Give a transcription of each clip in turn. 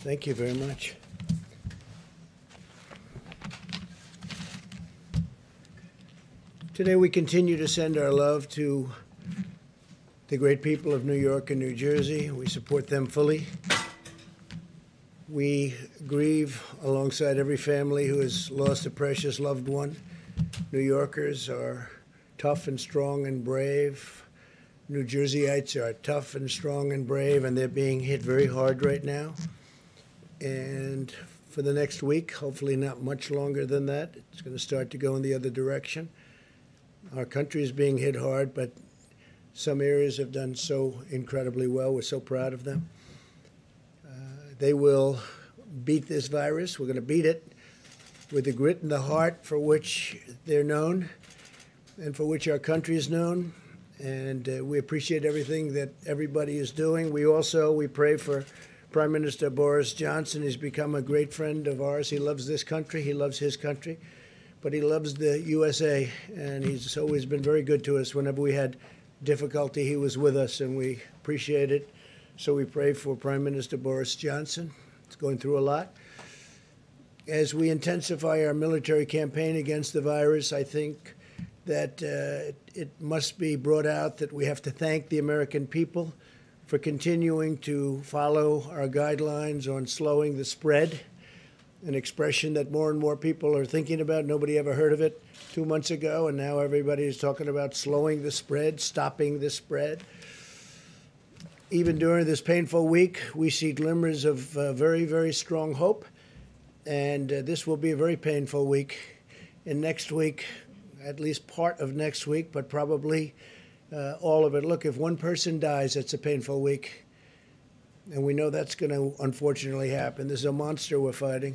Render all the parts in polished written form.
Thank you very much. Today we continue to send our love to the great people of New York and New Jersey. We support them fully. We grieve alongside every family who has lost a precious loved one. New Yorkers are tough and strong and brave. New Jerseyites are tough and strong and brave, and they're being hit very hard right now. And for the next week, hopefully not much longer than that, it's going to start to go in the other direction. Our country is being hit hard, but some areas have done so incredibly well. We're so proud of them. They will beat this virus. We're going to beat it with the grit and the heart for which they're known and for which our country is known. And we appreciate everything that everybody is doing. We pray for Prime Minister Boris Johnson. He's become a great friend of ours. He loves this country. He loves his country. But he loves the USA, and he's always been very good to us. Whenever we had difficulty, he was with us, and we appreciate it. So we pray for Prime Minister Boris Johnson. He's going through a lot. As we intensify our military campaign against the virus, I think that it must be brought out that we have to thank the American people for continuing to follow our guidelines on slowing the spread, an expression that more and more people are thinking about. Nobody ever heard of it 2 months ago, and now everybody is talking about slowing the spread, stopping the spread. Even during this painful week, we see glimmers of very, very strong hope, and this will be a very painful week. And next week, at least part of next week, but probably all of it. Look, if one person dies, it's a painful week. And we know that's going to unfortunately happen. This is a monster we're fighting.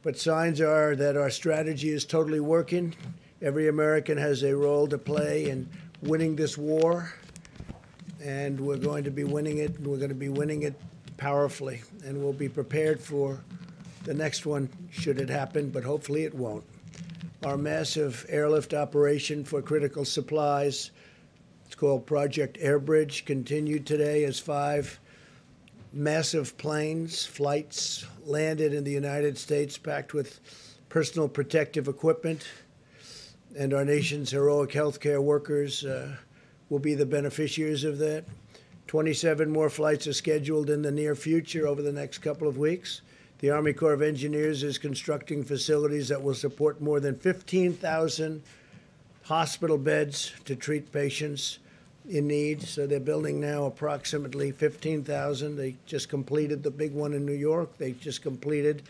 But signs are that our strategy is totally working. Every American has a role to play in winning this war. And we're going to be winning it. And we're going to be winning it powerfully. And we'll be prepared for the next one, should it happen, but hopefully it won't. Our massive airlift operation for critical supplies, it's called Project Airbridge, continued today as 5 massive flights landed in the United States packed with personal protective equipment. And our nation's heroic healthcare workers will be the beneficiaries of that. 27 more flights are scheduled in the near future over the next couple of weeks. The Army Corps of Engineers is constructing facilities that will support more than 15,000 hospital beds to treat patients in need. So they're building now approximately 15,000. They just completed the big one in New York. They just completed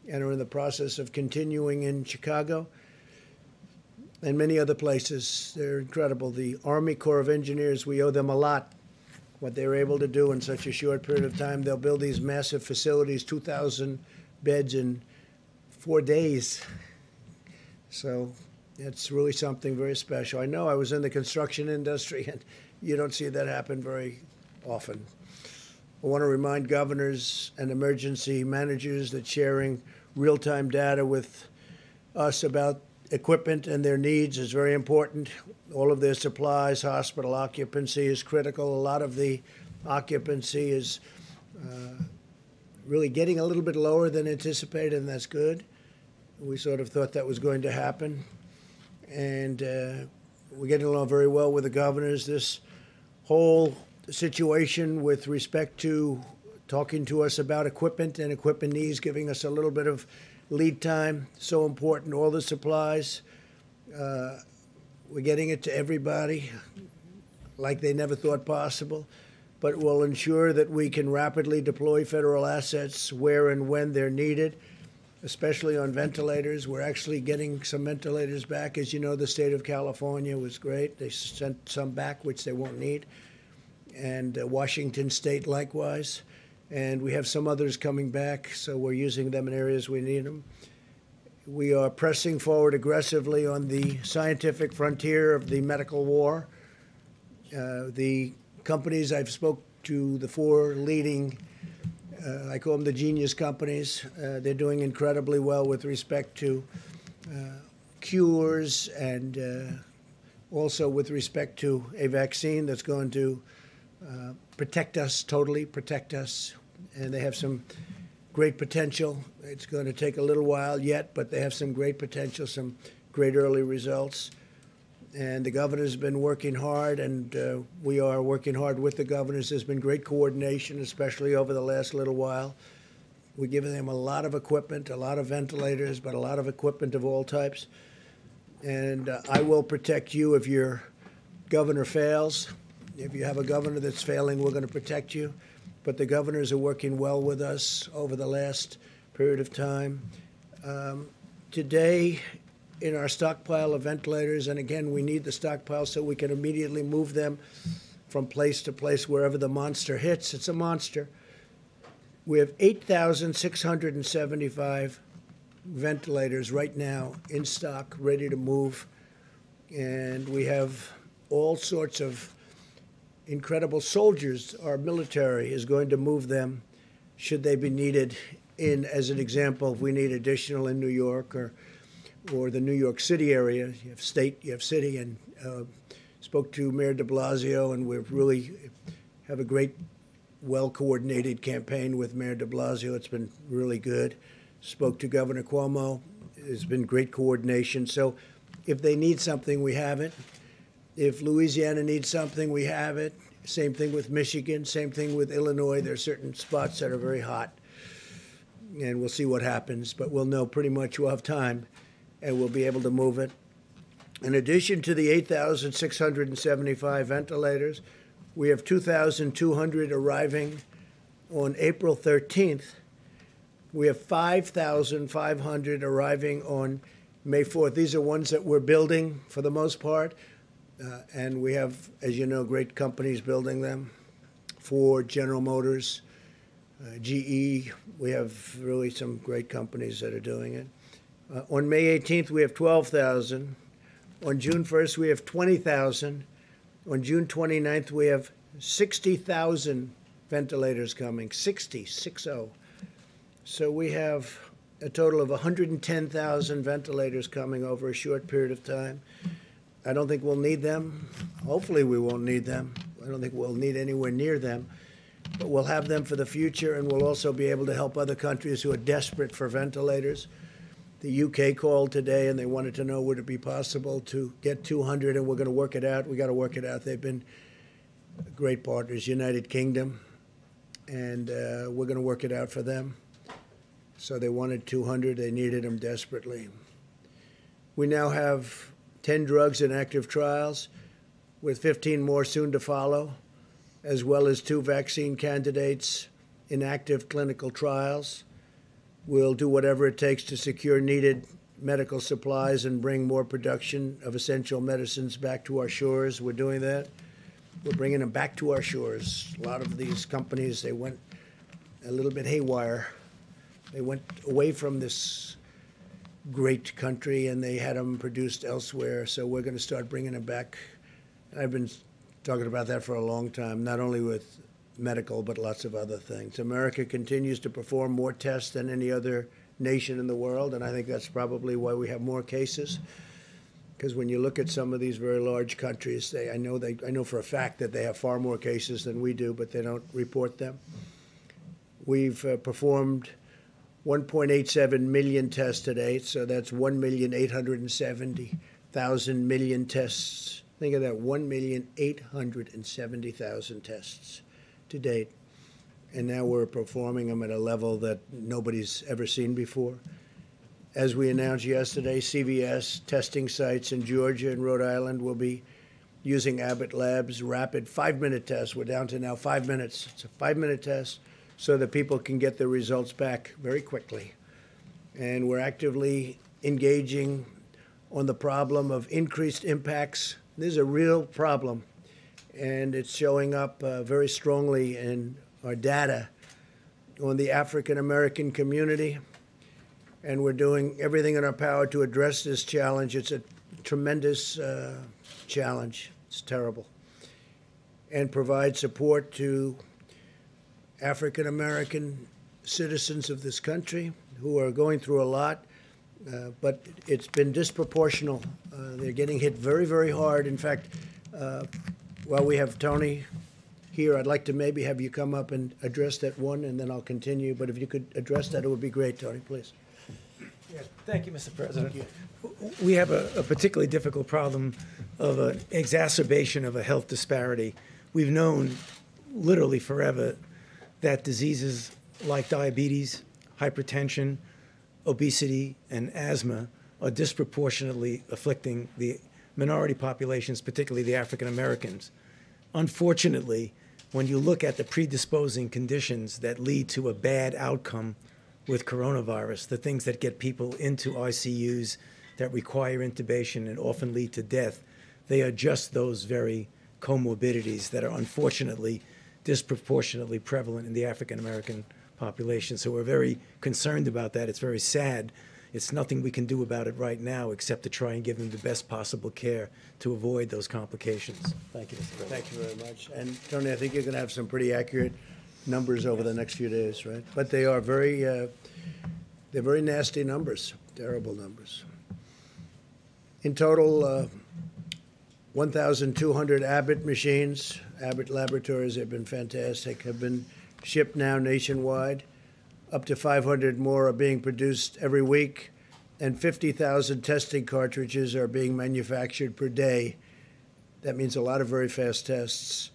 and are in the process of continuing in Chicago and many other places. They're incredible. The Army Corps of Engineers, we owe them a lot. What they were able to do in such a short period of time. They'll build these massive facilities, 2,000 beds in 4 days. So it's really something very special. I know I was in the construction industry, and you don't see that happen very often. I want to remind governors and emergency managers that sharing real-time data with us about equipment and their needs is very important. All of their supplies, hospital occupancy is critical. A lot of the occupancy is really getting a little bit lower than anticipated, and that's good. We sort of thought that was going to happen. And we're getting along very well with the governors. This whole situation with respect to talking to us about equipment and equipment needs, giving us a little bit of lead time, so important. All the supplies, we're getting it to everybody like they never thought possible, but we'll ensure that we can rapidly deploy federal assets where and when they're needed, especially on ventilators. We're actually getting some ventilators back. As you know, the state of California was great. They sent some back, which they won't need, and Washington State likewise. And we have some others coming back, so we're using them in areas we need them. We are pressing forward aggressively on the scientific frontier of the medical war. The companies I've spoke to, the 4 leading, I call them the genius companies, they're doing incredibly well with respect to cures and also with respect to a vaccine that's going to protect us, totally protect us. And they have some great potential. It's going to take a little while yet, but they have some great potential, some great early results. And the governor's been working hard, and we are working hard with the governors. There's been great coordination, especially over the last little while. We're giving them a lot of equipment, a lot of ventilators, but a lot of equipment of all types. And I will protect you if your governor fails. If you have a governor that's failing, we're going to protect you. But the governors are working well with us over the last period of time. Today, in our stockpile of ventilators, and again, we need the stockpile so we can immediately move them from place to place wherever the monster hits. It's a monster. We have 8,675 ventilators right now in stock, ready to move. And we have all sorts of incredible soldiers. Our military is going to move them should they be needed in, as an example, if we need additional in New York or the New York City area. You have state, you have city, and spoke to Mayor de Blasio, and we really have a great, well-coordinated campaign with Mayor de Blasio. It's been really good. Spoke to Governor Cuomo. There's been great coordination. So if they need something, we have it. If Louisiana needs something, we have it. Same thing with Michigan. Same thing with Illinois. There are certain spots that are very hot, and we'll see what happens. But we'll know pretty much. We'll have time, and we'll be able to move it. In addition to the 8,675 ventilators, we have 2,200 arriving on April 13th. We have 5,500 arriving on May 4th. These are ones that we're building for the most part. And we have, as you know, great companies building them. Ford, General Motors, GE. We have really some great companies that are doing it. On May 18th, we have 12,000. On June 1st, we have 20,000. On June 29th, we have 60,000 ventilators coming, 60. So we have a total of 110,000 ventilators coming over a short period of time. I don't think we'll need them. Hopefully we won't need them. I don't think we'll need anywhere near them. But we'll have them for the future, and we'll also be able to help other countries who are desperate for ventilators. The UK called today, and they wanted to know would it be possible to get 200, and we're going to work it out. We got to work it out. They've been great partners, United Kingdom, and we're going to work it out for them. So they wanted 200. They needed them desperately. We now have 10 drugs in active trials, with 15 more soon to follow, as well as 2 vaccine candidates in active clinical trials. We'll do whatever it takes to secure needed medical supplies and bring more production of essential medicines back to our shores. We're doing that. We're bringing them back to our shores. A lot of these companies, they went a little bit haywire. They went away from this great country, and they had them produced elsewhere. So we're going to start bringing them back. I've been talking about that for a long time, not only with medical, but lots of other things. America continues to perform more tests than any other nation in the world, and I think that's probably why we have more cases. Because when you look at some of these very large countries, I know for a fact that they have far more cases than we do, but they don't report them. We've performed 1.87 million tests to date, so that's 1,870,000 million tests. Think of that, 1,870,000 tests to date. And now we're performing them at a level that nobody's ever seen before. As we announced yesterday, CVS testing sites in Georgia and Rhode Island will be using Abbott Labs' rapid 5-minute test. We're down to now 5 minutes. It's a 5-minute test so that people can get their results back very quickly. And we're actively engaging on the problem of increased impacts. This is a real problem, and it's showing up very strongly in our data on the African-American community. And we're doing everything in our power to address this challenge. It's a tremendous challenge. It's terrible. And provide support to African-American citizens of this country who are going through a lot, but it's been disproportional. They're getting hit very, very hard. In fact, while we have Tony here. I'd like to maybe have you come up and address that one, and then I'll continue. But if you could address that, it would be great, Tony, please. Yes, thank you, Mr. President. We have a particularly difficult problem of an exacerbation of a health disparity. We've known literally forever that diseases like diabetes, hypertension, obesity, and asthma are disproportionately afflicting the minority populations, particularly the African Americans. Unfortunately, when you look at the predisposing conditions that lead to a bad outcome with coronavirus, the things that get people into ICUs, that require intubation and often lead to death, they are just those very comorbidities that are unfortunately disproportionately prevalent in the African American population. So we're very concerned about that. It's very sad. It's nothing we can do about it right now except to try and give them the best possible care to avoid those complications. Thank you, Mr. President. Thank you very much. And Tony, I think you're going to have some pretty accurate numbers over the next few days, right? But they are they're very nasty numbers, terrible numbers. In total, 1,200 Abbott machines, Abbott laboratories have been fantastic, have been shipped now nationwide. Up to 500 more are being produced every week, and 50,000 testing cartridges are being manufactured per day. That means a lot of very fast tests.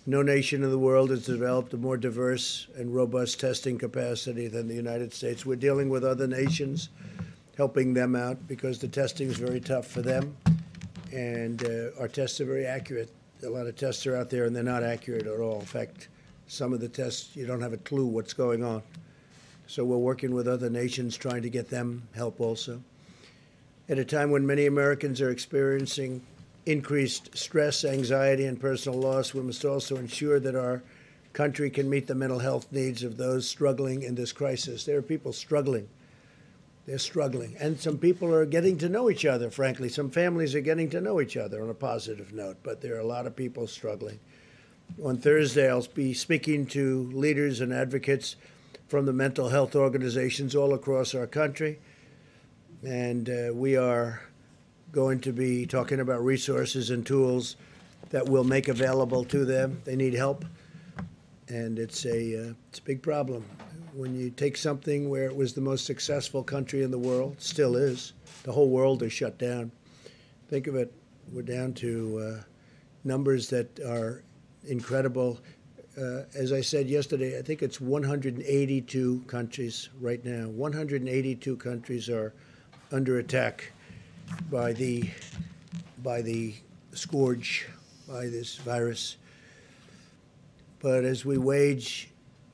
No nation in the world has developed a more diverse and robust testing capacity than the United States. We're dealing with other nations, helping them out because the testing is very tough for them, and our tests are very accurate. A lot of tests are out there, and they're not accurate at all. In fact, some of the tests, you don't have a clue what's going on. So we're working with other nations trying to get them help also. At a time when many Americans are experiencing increased stress, anxiety, and personal loss, we must also ensure that our country can meet the mental health needs of those struggling in this crisis. There are people struggling. They're struggling. And some people are getting to know each other, frankly. Some families are getting to know each other on a positive note, but there are a lot of people struggling. On Thursday, I'll be speaking to leaders and advocates from the mental health organizations all across our country. And we are going to be talking about resources and tools that we'll make available to them. They need help, and it's a big problem. When you take something where it was the most successful country in the world, still is, the whole world is shut down. Think of it, we're down to numbers that are incredible. As I said yesterday, I think it's 182 countries right now. 182 countries are under attack by the scourge, by this virus. But as we wage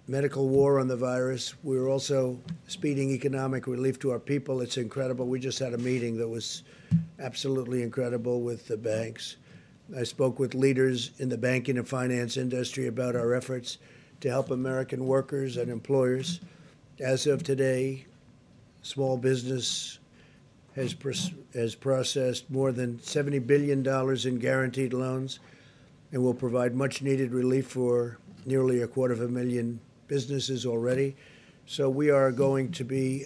medical war on the virus, we're also speeding economic relief to our people. It's incredible. We just had a meeting that was absolutely incredible with the banks. I spoke with leaders in the banking and finance industry about our efforts to help American workers and employers. As of today, small business has processed more than $70 billion in guaranteed loans and will provide much-needed relief for nearly 250,000 businesses already. So we are going to be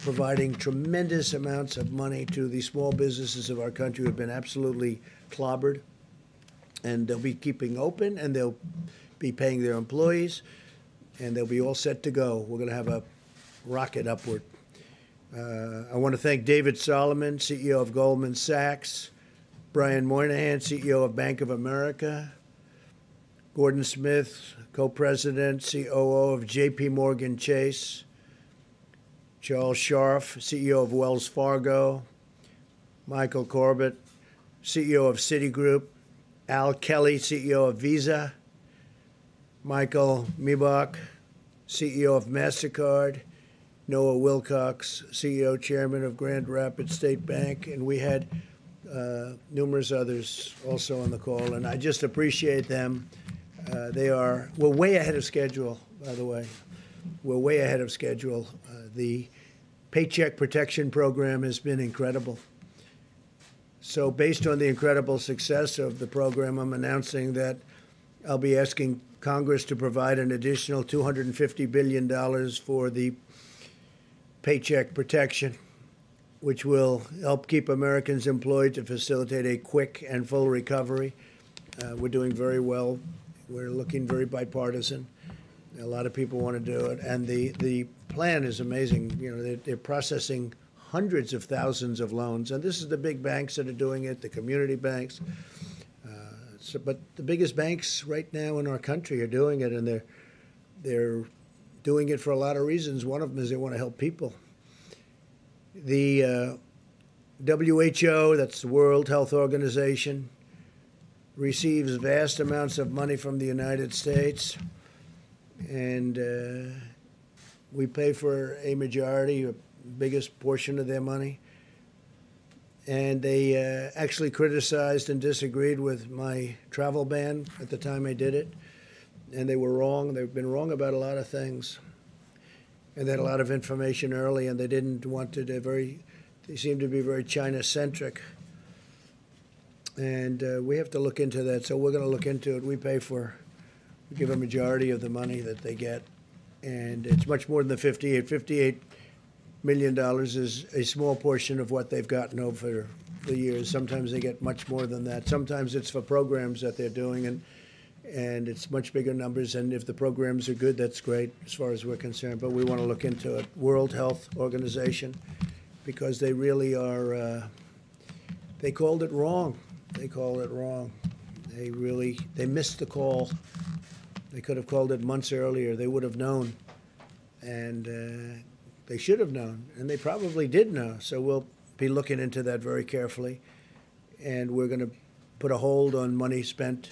providing tremendous amounts of money to the small businesses of our country who have been absolutely clobbered, and they'll be keeping open, and they'll be paying their employees, and they'll be all set to go. We're going to have a rocket upward. I want to thank David Solomon, CEO of Goldman Sachs, Brian Moynihan, CEO of Bank of America, Gordon Smith, co-president, COO of J.P. Morgan Chase, Charles Scharf, CEO of Wells Fargo, Michael Corbett, CEO of Citigroup, Al Kelly, CEO of Visa, Michael Miebach, CEO of MasterCard, Noah Wilcox, CEO, Chairman of Grand Rapids State Bank, and we had numerous others also on the call, and I just appreciate them. We're way ahead of schedule, by the way. We're way ahead of schedule. The Paycheck Protection Program has been incredible. So based on the incredible success of the program, I'm announcing that I'll be asking Congress to provide an additional $250 billion for the Paycheck Protection, which will help keep Americans employed to facilitate a quick and full recovery. We're doing very well We're looking very bipartisan. A lot of people want to do it, and the plan is amazing. You know, they're processing hundreds of thousands of loans, and this is the big banks that are doing it, the community banks. But the biggest banks right now in our country are doing it, and they're doing it for a lot of reasons. One of them is they want to help people. The WHO, that's the World Health Organization, receives vast amounts of money from the United States, and we pay for a majority, a biggest portion of their money. And they actually criticized and disagreed with my travel ban at the time I did it. And they were wrong. They've been wrong about a lot of things. And they had a lot of information early, and they didn't want to, they seemed to be very China-centric. And we have to look into that. So we're going to look into it. We give a majority of the money that they get. And it's much more than the $58 million is a small portion of what they've gotten over the years. Sometimes they get much more than that. Sometimes it's for programs that they're doing, and it's much bigger numbers. And if the programs are good, that's great as far as we're concerned. But we want to look into it. World Health Organization, because they really are, they called it wrong. They called it wrong. They missed the call. They could have called it months earlier. They would have known. And they should have known, and they probably did know. So we'll be looking into that very carefully, and we're going to put a hold on money spent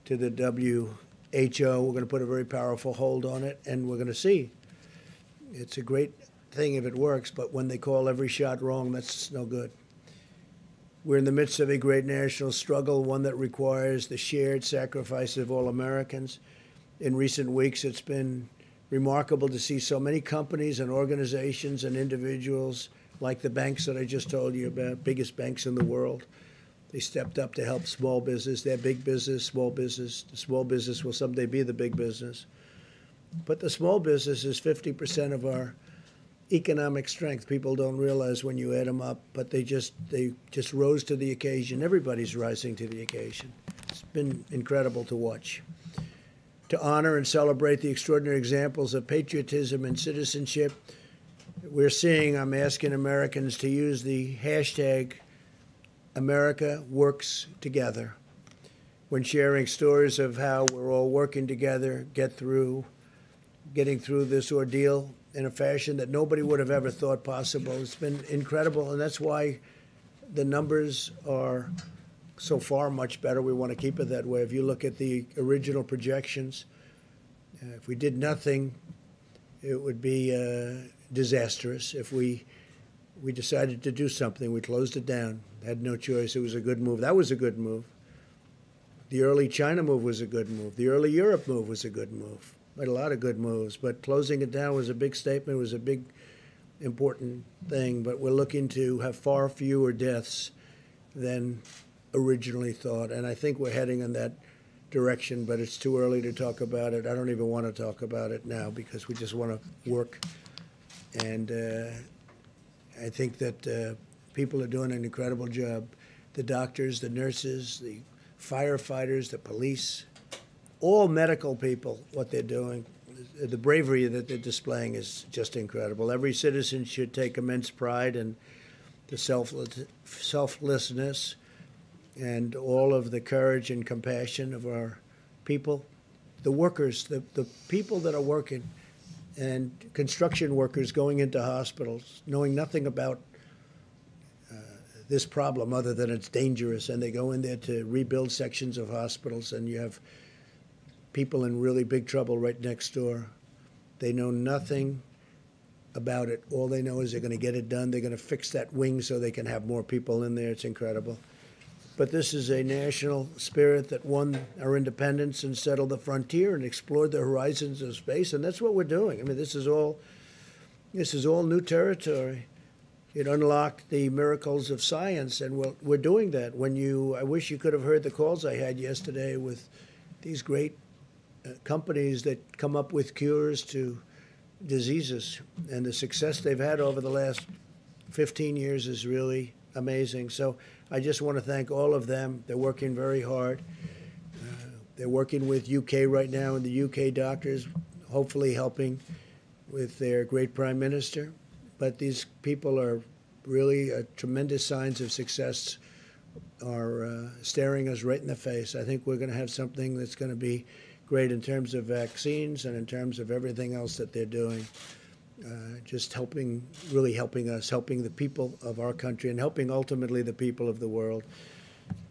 to the WHO. We're going to put a very powerful hold on it, and we're going to see. It's a great thing if it works, but when they call every shot wrong, that's no good. We're in the midst of a great national struggle, one that requires the shared sacrifice of all Americans. In recent weeks, it's been remarkable to see so many companies and organizations and individuals like the banks that I just told you about, biggest banks in the world. They stepped up to help small business. They're big business, small business. The small business will someday be the big business. But the small business is 50% of our economic strength. People don't realize when you add them up, but they just rose to the occasion. Everybody's rising to the occasion. It's been incredible to watch. To honor and celebrate the extraordinary examples of patriotism and citizenship, I'm asking Americans to use the hashtag America Works Together when sharing stories of how we're all working together, getting through this ordeal in a fashion that nobody would have ever thought possible. It's been incredible, and that's why the numbers are so far much better. We want to keep it that way. If you look at the original projections, if we did nothing, it would be disastrous. If we decided to do something, we closed it down, had no choice. It was a good move. That was a good move. The early China move was a good move. The early Europe move was a good move. We had a lot of good moves, but closing it down was a big statement. It was a big, important thing. But we're looking to have far fewer deaths than originally thought, and I think we're heading in that direction, but it's too early to talk about it. I don't even want to talk about it now because we just want to work, and I think that people are doing an incredible job. The doctors, the nurses, the firefighters, the police, all medical people, what they're doing, the bravery that they're displaying is just incredible. Every citizen should take immense pride in the selflessness and all of the courage and compassion of our people, the workers, the people that are working, and construction workers going into hospitals, knowing nothing about this problem other than it's dangerous, and they go in there to rebuild sections of hospitals, and you have people in really big trouble right next door. They know nothing about it. All they know is they're going to get it done. They're going to fix that wing so they can have more people in there. It's incredible. But this is a national spirit that won our independence and settled the frontier and explored the horizons of space, and that's what we're doing. I mean, this is all new territory. It unlocked the miracles of science, and we're doing that. I wish you could have heard the calls I had yesterday with these great companies that come up with cures to diseases, and the success they've had over the last 15 years is really amazing. So I just want to thank all of them. They're working very hard. They're working with UK right now, and the UK doctors, hopefully helping with their great prime minister. But these people are really tremendous signs of success, are staring us right in the face. I think we're going to have something that's going to be great in terms of vaccines and in terms of everything else that they're doing. Just helping, really helping us, helping the people of our country, and helping ultimately the people of the world.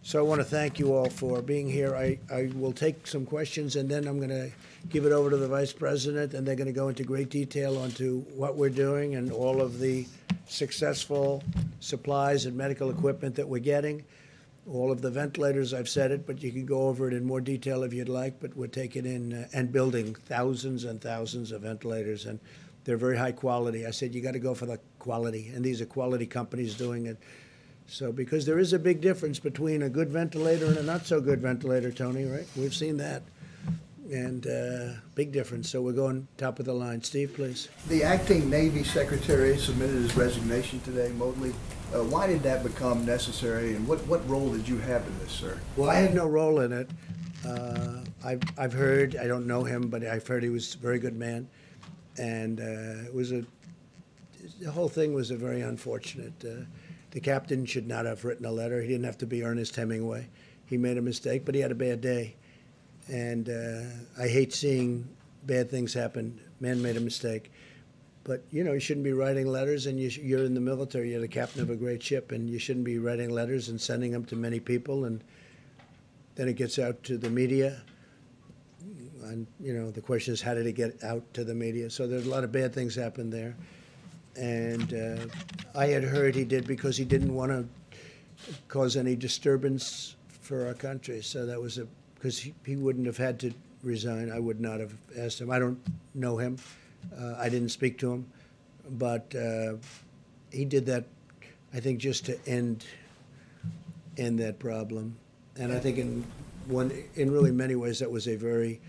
So I want to thank you all for being here. I will take some questions, and then I'm going to give it over to the Vice President, and they're going to go into great detail onto what we're doing and all of the successful supplies and medical equipment that we're getting. All of the ventilators, I've said it, but you can go over it in more detail if you'd like, but we're taking in and building thousands and thousands of ventilators, and they're very high quality. I said, you got to go for the quality, and these are quality companies doing it. So, because there is a big difference between a good ventilator and a not so good ventilator, Tony, right? We've seen that. And big difference. So we're going top of the line. Steve, please. The acting Navy Secretary submitted his resignation today, Motley. Why did that become necessary, and what role did you have in this, sir? Well, I had no role in it. I've heard, I don't know him, but I've heard he was a very good man. And the whole thing was a very unfortunate. The captain should not have written a letter. He didn't have to be Ernest Hemingway. He made a mistake, but he had a bad day. And I hate seeing bad things happen. Man made a mistake. But, you shouldn't be writing letters, and you're in the military. You're the captain of a great ship, and you shouldn't be writing letters and sending them to many people. And then it gets out to the media. And, the question is, how did it get out to the media? So there's a lot of bad things happened there. And I had heard he did because he didn't want to cause any disturbance for our country. So that was because he wouldn't have had to resign. I would not have asked him. I don't know him. I didn't speak to him. But he did that, I think, just to end that problem. And I think in really many ways that was a very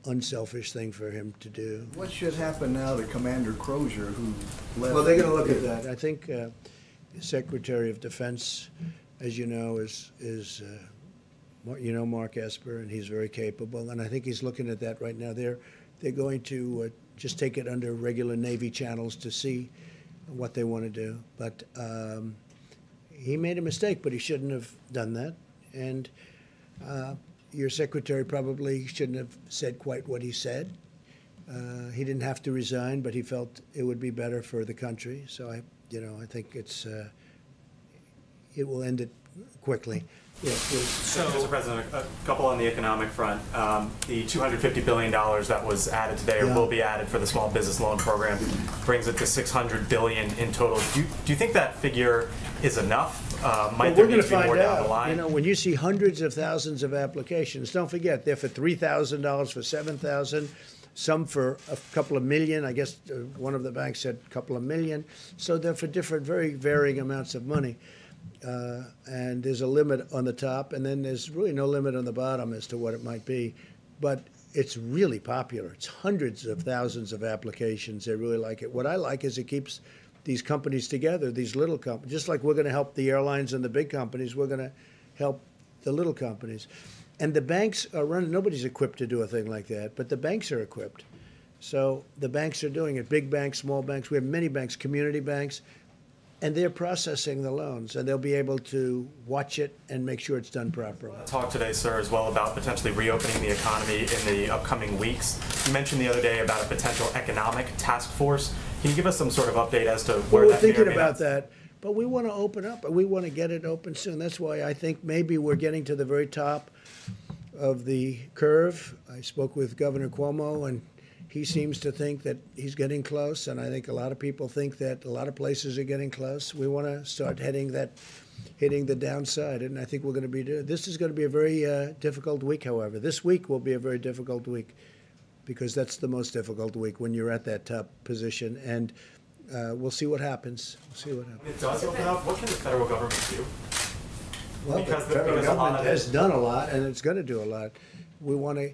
unselfish thing for him to do. What should happen now to Commander Crozier, who left? Well, they're going to look at that. I think Secretary of Defense, as you know, is Mark Esper, and he's very capable. And I think he's looking at that right now. They're going to just take it under regular Navy channels to see what they want to do. But he made a mistake, but he shouldn't have done that. And your secretary probably shouldn't have said quite what he said. He didn't have to resign, but he felt it would be better for the country. So I think it will end it quickly. Yes, please. So, Mr. President, a couple on the economic front. The $250 billion that was added today, or will be added for the small business loan program, brings it to $600 billion in total. Do you think that figure is enough? Might there need to be more down the line? When you see hundreds of thousands of applications, don't forget they're for $3,000, for $7,000, some for a couple of million. I guess one of the banks said a couple of million. So they're for different, very varying amounts of money. And there's a limit on the top, and then there's really no limit on the bottom as to what it might be. But it's really popular. It's hundreds of thousands of applications. They really like it. What I like is it keeps these companies together, these little companies. Just like we're going to help the airlines and the big companies, we're going to help the little companies. And the banks are running. Nobody's equipped to do a thing like that, but the banks are equipped. So the banks are doing it. Big banks, small banks. We have many banks, community banks. And they're processing the loans, and they'll be able to watch it and make sure it's done properly. Talk today, sir, as well about potentially reopening the economy in the upcoming weeks. You mentioned the other day about a potential economic task force. Can you give us some sort of update as to where we're that thinking may or may about not... that, but we want to open up. We want to get it open soon. That's why I think maybe we're getting to the very top of the curve. I spoke with Governor Cuomo, and he seems to think that he's getting close, and I think a lot of people think that a lot of places are getting close. We want to start hitting the downside, and I think we're going to be doing. This is going to be a very difficult week, however. This week will be a very difficult week because that's the most difficult week when you're at that top position, and we'll see what happens. We'll see what happens. It does open up. What can the federal government do? Well, the federal government has done a lot, and it's going to do a lot. We want to.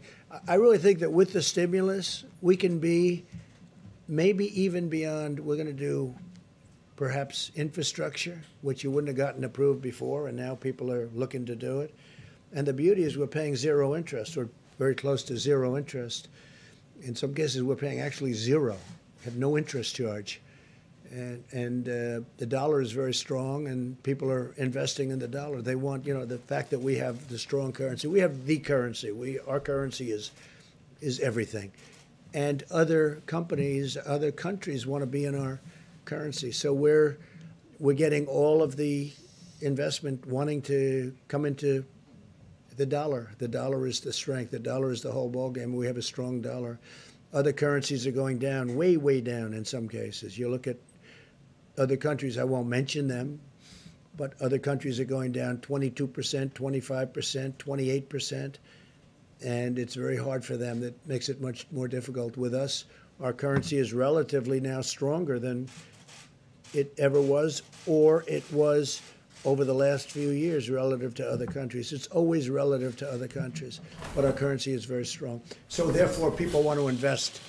I really think that with the stimulus, we can be maybe even beyond. We're going to do perhaps infrastructure, which you wouldn't have gotten approved before, and now people are looking to do it. And the beauty is we're paying zero interest, or very close to zero interest. In some cases, we're paying actually zero, have no interest charge. And the dollar is very strong, and people are investing in the dollar. They want, the fact that we have the strong currency. We have the currency. Our currency is everything. And other companies, other countries want to be in our currency. So we're getting all of the investment wanting to come into the dollar. The dollar is the strength. The dollar is the whole ballgame. We have a strong dollar. Other currencies are going down, way, way down in some cases. You look at other countries, I won't mention them, but other countries are going down 22%, 25%, 28%, and it's very hard for them. That makes it much more difficult. With us, our currency is relatively now stronger than it ever was, or it was over the last few years relative to other countries. It's always relative to other countries, but our currency is very strong. So therefore, people want to invest.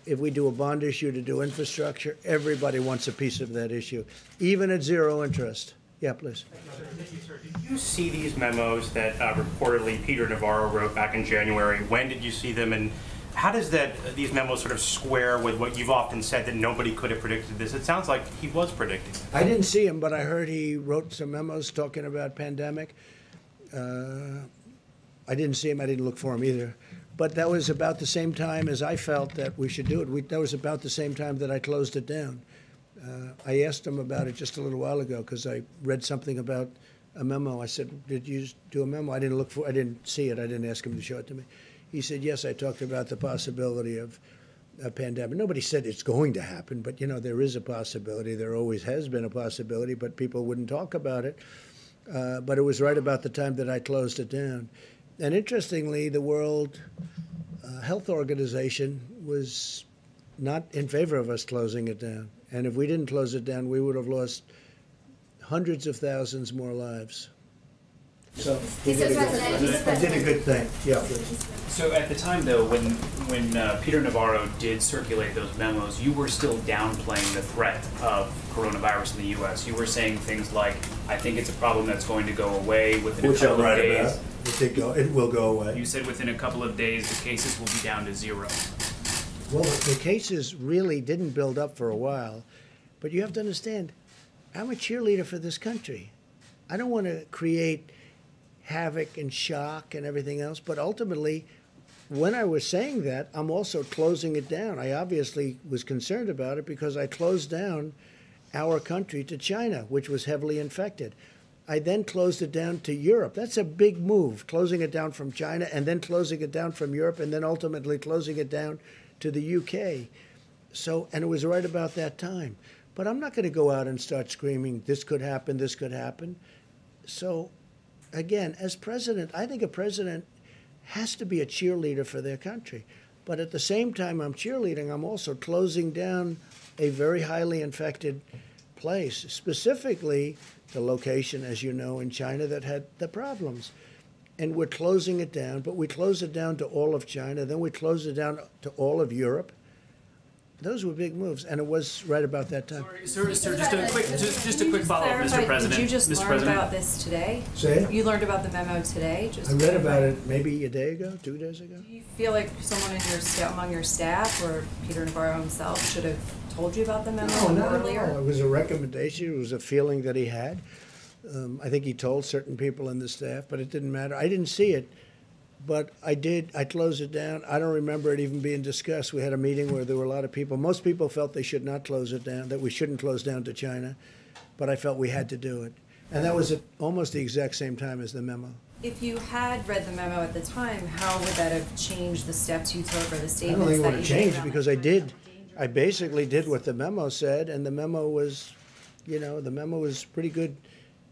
If we do a bond issue to do infrastructure, everybody wants a piece of that issue, even at zero interest. Yeah, please. Did you see these memos that reportedly Peter Navarro wrote back in January? When did you see them, and how does these memos sort of square with what you've often said, that nobody could have predicted this? It sounds like he was predicting it. I didn't see him, but I heard he wrote some memos talking about pandemic. I didn't see him. I didn't look for him either. But that was about the same time as I felt that we should do it. That was about the same time that I closed it down. I asked him about it just a little while ago because I read something about a memo. I said, "Did you do a memo?" I didn't see it. I didn't ask him to show it to me. He said, "Yes, I talked about the possibility of a pandemic." Nobody said it's going to happen, but there is a possibility. There always has been a possibility, but people wouldn't talk about it. But it was right about the time that I closed it down. And interestingly, the World Health Organization was not in favor of us closing it down. And if we didn't close it down, we would have lost hundreds of thousands more lives. So we did a good thing. Yeah. So at the time, though, when Peter Navarro did circulate those memos, you were still downplaying the threat of coronavirus in the U.S. You were saying things like, "I think it's a problem that's going to go away within a couple of days." It will go away. You said within a couple of days the cases will be down to zero. Well, the cases really didn't build up for a while, but you have to understand, I'm a cheerleader for this country. I don't want to create havoc and shock and everything else, but ultimately, when I was saying that, I'm also closing it down. I obviously was concerned about it because I closed down our country to China, which was heavily infected. I then closed it down to Europe. That's a big move, closing it down from China and then closing it down from Europe and then ultimately closing it down to the UK. So, and it was right about that time. But I'm not going to go out and start screaming, this could happen, this could happen. So, again, as president, I think a president has to be a cheerleader for their country. But at the same time I'm cheerleading, I'm also closing down a very highly infected place, specifically the location, as you know, in China that had the problems. And we're closing it down, but we close it down to all of China, then we close it down to all of Europe. Those were big moves, and it was right about that time. Sir, just a quick follow-up, Mr. President. Did you just Mr. learn President? about this today? Say it? You learned about the memo today? I read about it maybe a day ago, 2 days ago. Do you feel like someone in among your staff, or Peter Navarro himself, should have told you about the memo earlier? No, it was a recommendation. It was a feeling that he had. I think he told certain people in the staff, but it didn't matter. I didn't see it, but I did. I closed it down. I don't remember it even being discussed. We had a meeting where there were a lot of people. Most people felt they should not close it down, that we shouldn't close down to China, but I felt we had to do it. And that was at almost the exact same time as the memo. If you had read the memo at the time, how would that have changed the steps you took or the I statements don't think it that would have you made changed around because the I did. time? I basically did what the memo said, and the memo was, the memo was pretty good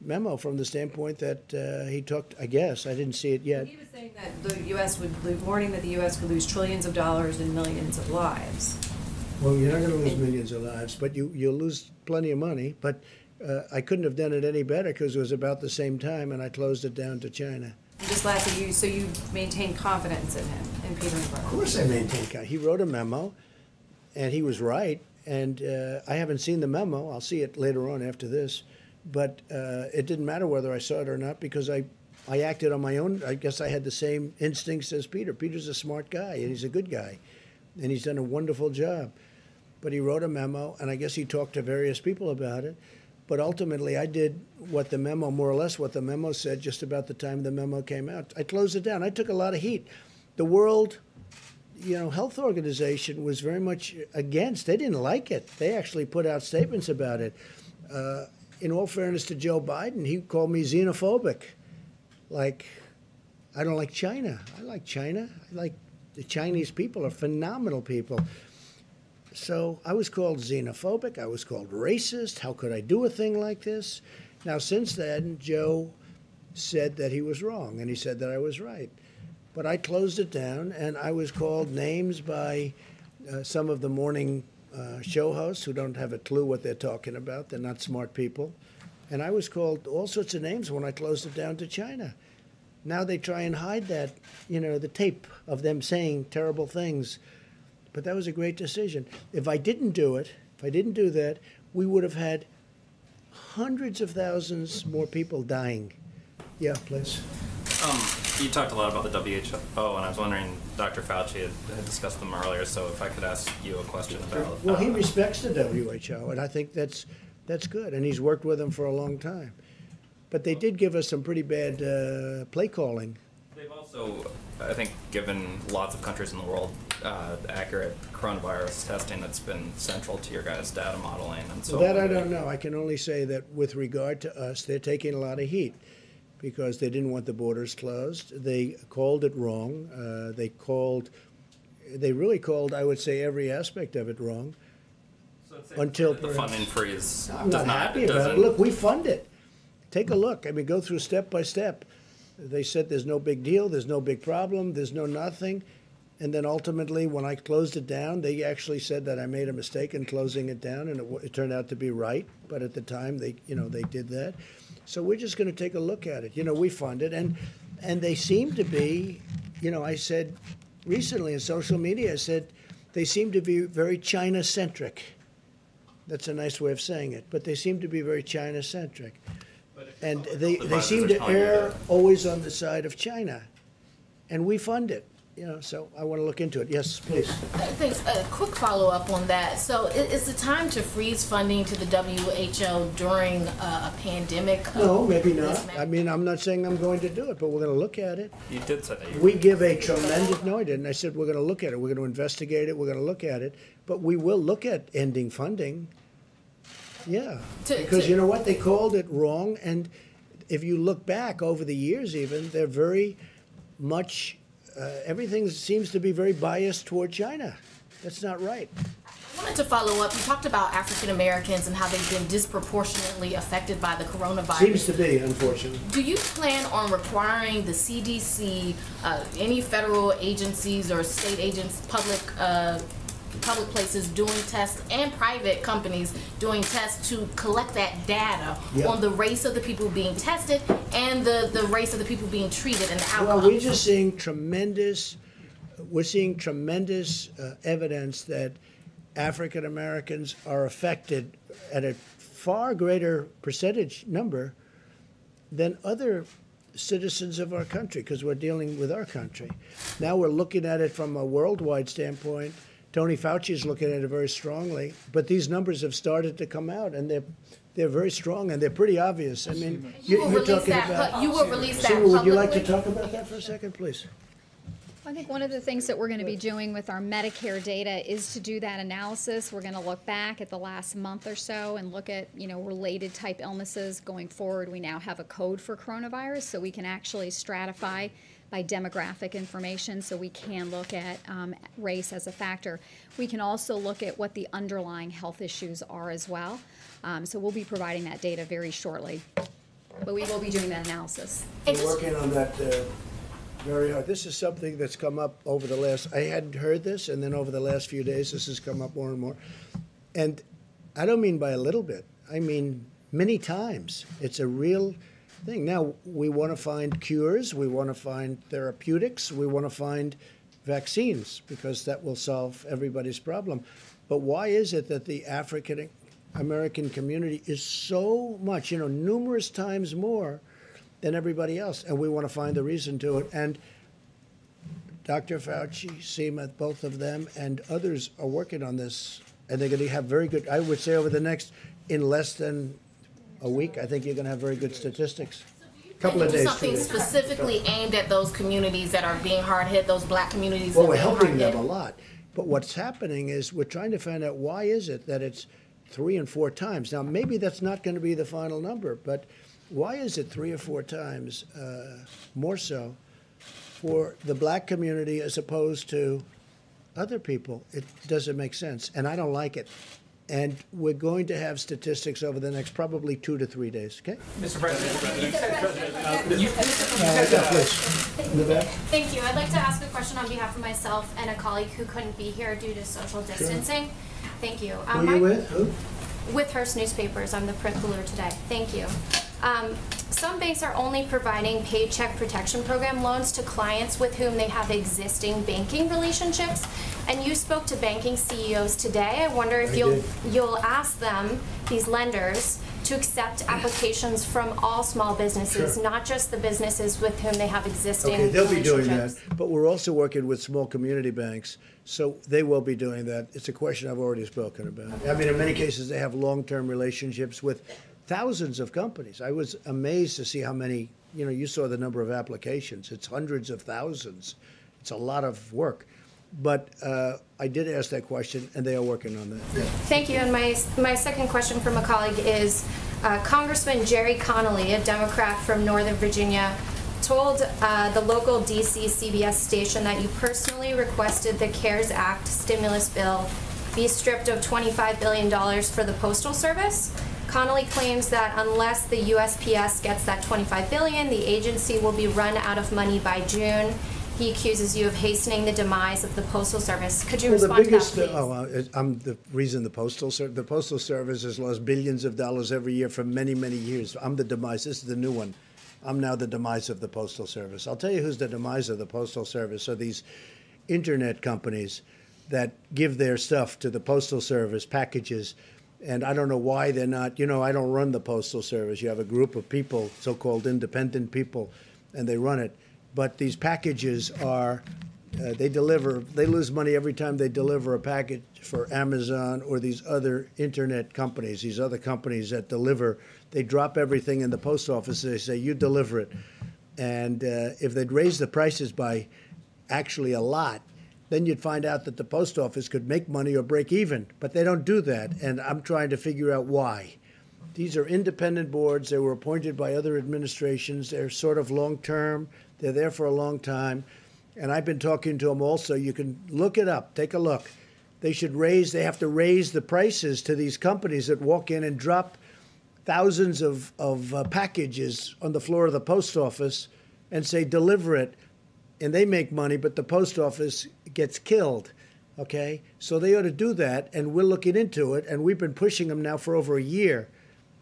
memo from the standpoint that he took, I guess. I didn't see it yet. He was saying that the U.S. warning that the U.S. could lose trillions of dollars and millions of lives. Well, you're not going to lose millions of lives, but you'll lose plenty of money. But I couldn't have done it any better because it was about the same time, and I closed it down to China. And just lastly, so you maintain confidence in him, in Peter Navarro? Of course I maintain confidence. He wrote a memo, and he was right. And I haven't seen the memo. I'll see it later on after this. But it didn't matter whether I saw it or not because I I acted on my own. I guess I had the same instincts as Peter. Peter's a smart guy, and he's a good guy, and he's done a wonderful job. But he wrote a memo, and I guess he talked to various people about it. But ultimately, I did what the memo, more or less what the memo said, just about the time the memo came out. I closed it down. I took a lot of heat. The World, Health Organization was very much against. They didn't like it. They actually put out statements about it. In all fairness to Joe Biden, he called me xenophobic. Like, I don't like China. I like China. I like the Chinese people are phenomenal people. So I was called xenophobic. I was called racist. How could I do a thing like this? Now, since then, Joe said that he was wrong, and he said that I was right. But I closed it down, and I was called names by some of the morning show hosts who don't have a clue what they're talking about. They're not smart people. And I was called all sorts of names when I closed it down to China. Now they try and hide that, the tape of them saying terrible things. But that was a great decision. If I didn't do it, if I didn't do that, we would have had hundreds of thousands more people dying. Yeah, please. You talked a lot about the WHO, and I was wondering, Dr. Fauci had discussed them earlier, so if I could ask you a question about... Well, he respects the WHO, and I think that's good, and he's worked with them for a long time. But they did give us some pretty bad play calling. They've also, I think, given lots of countries in the world accurate coronavirus testing that's been central to your guys' data modeling. And so that I don't know. I can only say that with regard to us, they're taking a lot of heat because they didn't want the borders closed. They called it wrong. They really called, I would say, every aspect of it wrong. So until the funding freeze. I'm not happy about it. Look, we fund it. Take a look. I mean, go through step by step. They said there's no big deal, there's no big problem, there's no nothing. And then ultimately, when I closed it down, they actually said that I made a mistake in closing it down, and it turned out to be right. But at the time, they did that. So we're just going to take a look at it. We fund it, and they seem to be, I said recently in social media, I said they seem to be very China-centric. That's a nice way of saying it, but they seem to be very China-centric. And they seem to err always on the side of China. And we fund it, so I want to look into it. Yes, please. Thanks. A quick follow-up on that. So is the time to freeze funding to the WHO during a pandemic? No, maybe not. I mean, I'm not saying I'm going to do it, but we're going to look at it. You did say that. We give a tremendous, no, I didn't. I said we're going to look at it. We're going to investigate it. We're going to look at it. But we will look at ending funding. Yeah, because you know what? They called it wrong, and if you look back over the years even, they're very much, everything seems to be very biased toward China. That's not right. I wanted to follow up. You talked about African Americans and how they've been disproportionately affected by the coronavirus. Seems to be, unfortunately. Do you plan on requiring the CDC, any federal agencies or state agents, public places doing tests and private companies doing tests to collect that data on the race of the people being tested and the race of the people being treated and the outcomes? Well, we're just seeing tremendous evidence that African Americans are affected at a far greater percentage number than other citizens of our country, because we're dealing with our country. Now we're looking at it from a worldwide standpoint. Tony Fauci is looking at it very strongly, but these numbers have started to come out, and they're very strong, and they're pretty obvious. I mean, you will release that Seema, would you like to talk about that for a second, please? I think one of the things that we're going to be doing with our Medicare data is to do that analysis. We're going to look back at the last month or so and look at, related type illnesses going forward. We now have a code for coronavirus, so we can actually stratify by demographic information, so we can look at race as a factor. We can also look at what the underlying health issues are as well. So we'll be providing that data very shortly, but we will be doing that analysis. We're working on that very hard. This is something that's come up over the last, I hadn't heard this, and then over the last few days this has come up more and more. And I don't mean by a little bit, I mean many times. It's a real thing. Now, we want to find cures, we want to find therapeutics, we want to find vaccines, because that will solve everybody's problem. But why is it that the African American community is so much, numerous times more than everybody else, and we want to find the reason to it. And Dr. Fauci, Seema, both of them, and others are working on this, and they're going to have very good, I would say over the next, in less than a week, I think you're going to have very good statistics. Couple of days. Something specifically aimed at those communities that are being hard hit, those black communities. Well, that we're are being helping hard them hit. a lot. But what's happening is we're trying to find out why is it that it's 3 and 4 times. Now, maybe that's not going to be the final number, but why is it 3 or 4 times more so for the black community as opposed to other people? It doesn't make sense, and I don't like it. And we're going to have statistics over the next probably 2 to 3 days. Okay? Mr. President, In the back. Thank you. I'd like to ask a question on behalf of myself and a colleague who couldn't be here due to social distancing. Thank you. Who are you with? Who? With Hearst Newspapers. I'm the print cooler today. Thank you. Some banks are only providing Paycheck Protection Program loans to clients with whom they have existing banking relationships. And you spoke to banking CEOs today. I wonder if you'll ask them, these lenders, to accept applications from all small businesses, not just the businesses with whom they have existing They'll be doing relationships. that. But we're also working with small community banks, so they will be doing that. It's a question I've already spoken about. I mean, in many cases, they have long-term relationships with thousands of companies. I was amazed to see how many, you saw the number of applications. It's hundreds of thousands. It's a lot of work. But I did ask that question, and they are working on that. Yeah. Thank you. And my second question from a colleague is Congressman Jerry Connolly, a Democrat from Northern Virginia, told the local DC CBS station that you personally requested the CARES Act stimulus bill be stripped of $25 billion for the Postal Service. Connolly claims that unless the USPS gets that $25 billion, the agency will be run out of money by June. He accuses you of hastening the demise of the Postal Service. Could you respond to that, please? I'm the reason the Postal Service has lost billions of dollars every year for many, many years. I'm the demise. This is the new one. I'm now the demise of the Postal Service. I'll tell you who's the demise of the Postal Service. So these internet companies that give their stuff to the Postal Service, packages, and I don't know why they're not, I don't run the Postal Service. You have a group of people, so-called independent people, and they run it. But these packages are, they lose money every time they deliver a package for Amazon or these other internet companies, these other companies that deliver. They drop everything in the post office. They say, you deliver it. And if they'd raise the prices by actually a lot, then you'd find out that the post office could make money or break even. But they don't do that, and I'm trying to figure out why. These are independent boards. They were appointed by other administrations. They're sort of long-term. They're there for a long time. And I've been talking to them also. You can look it up. Take a look. They have to raise the prices to these companies that walk in and drop thousands of packages on the floor of the post office and say, deliver it. And they make money, but the post office gets killed, okay? So they ought to do that, and we're looking into it, and we've been pushing them now for over a year.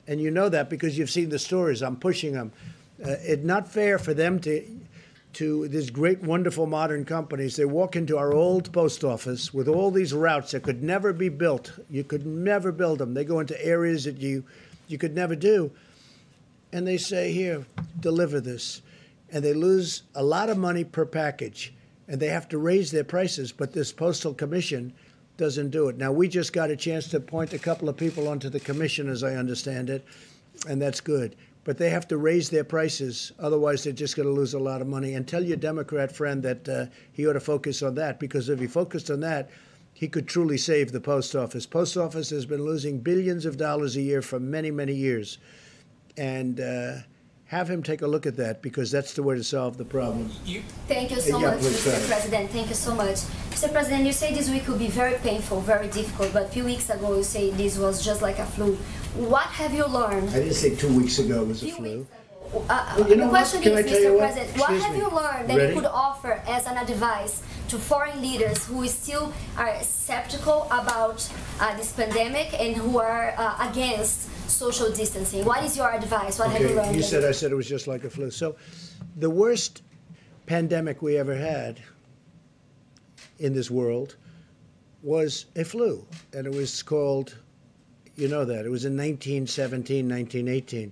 And you know that because you've seen the stories. I'm pushing them. It's not fair for them to these great, wonderful modern companies. They walk into our old post office with all these routes that could never be built. You could never build them. They go into areas that you could never do. And they say, here, deliver this. And they lose a lot of money per package. And they have to raise their prices, but this Postal Commission doesn't do it. Now, we just got a chance to appoint a couple of people onto the commission, as I understand it, and that's good. But they have to raise their prices, otherwise they're just going to lose a lot of money. And tell your Democrat friend that he ought to focus on that, because if he focused on that, he could truly save the post office. Post office has been losing billions of dollars a year for many, many years. And have him take a look at that, because that's the way to solve the problem. Thank you so much, Mr. President. Thank you so much. Mr. President, you say this week will be very painful, very difficult, but a few weeks ago you say this was just like a flu. What have you learned? I didn't say 2 weeks ago it was a flu. The question is, Mr. President, what have you learned that you could offer as an advice to foreign leaders who still are skeptical about this pandemic and who are against social distancing? What is your advice? What have you learned? I said it was just like a flu. So the worst pandemic we ever had in this world was a flu. And it was called, you know that, it was in 1917, 1918.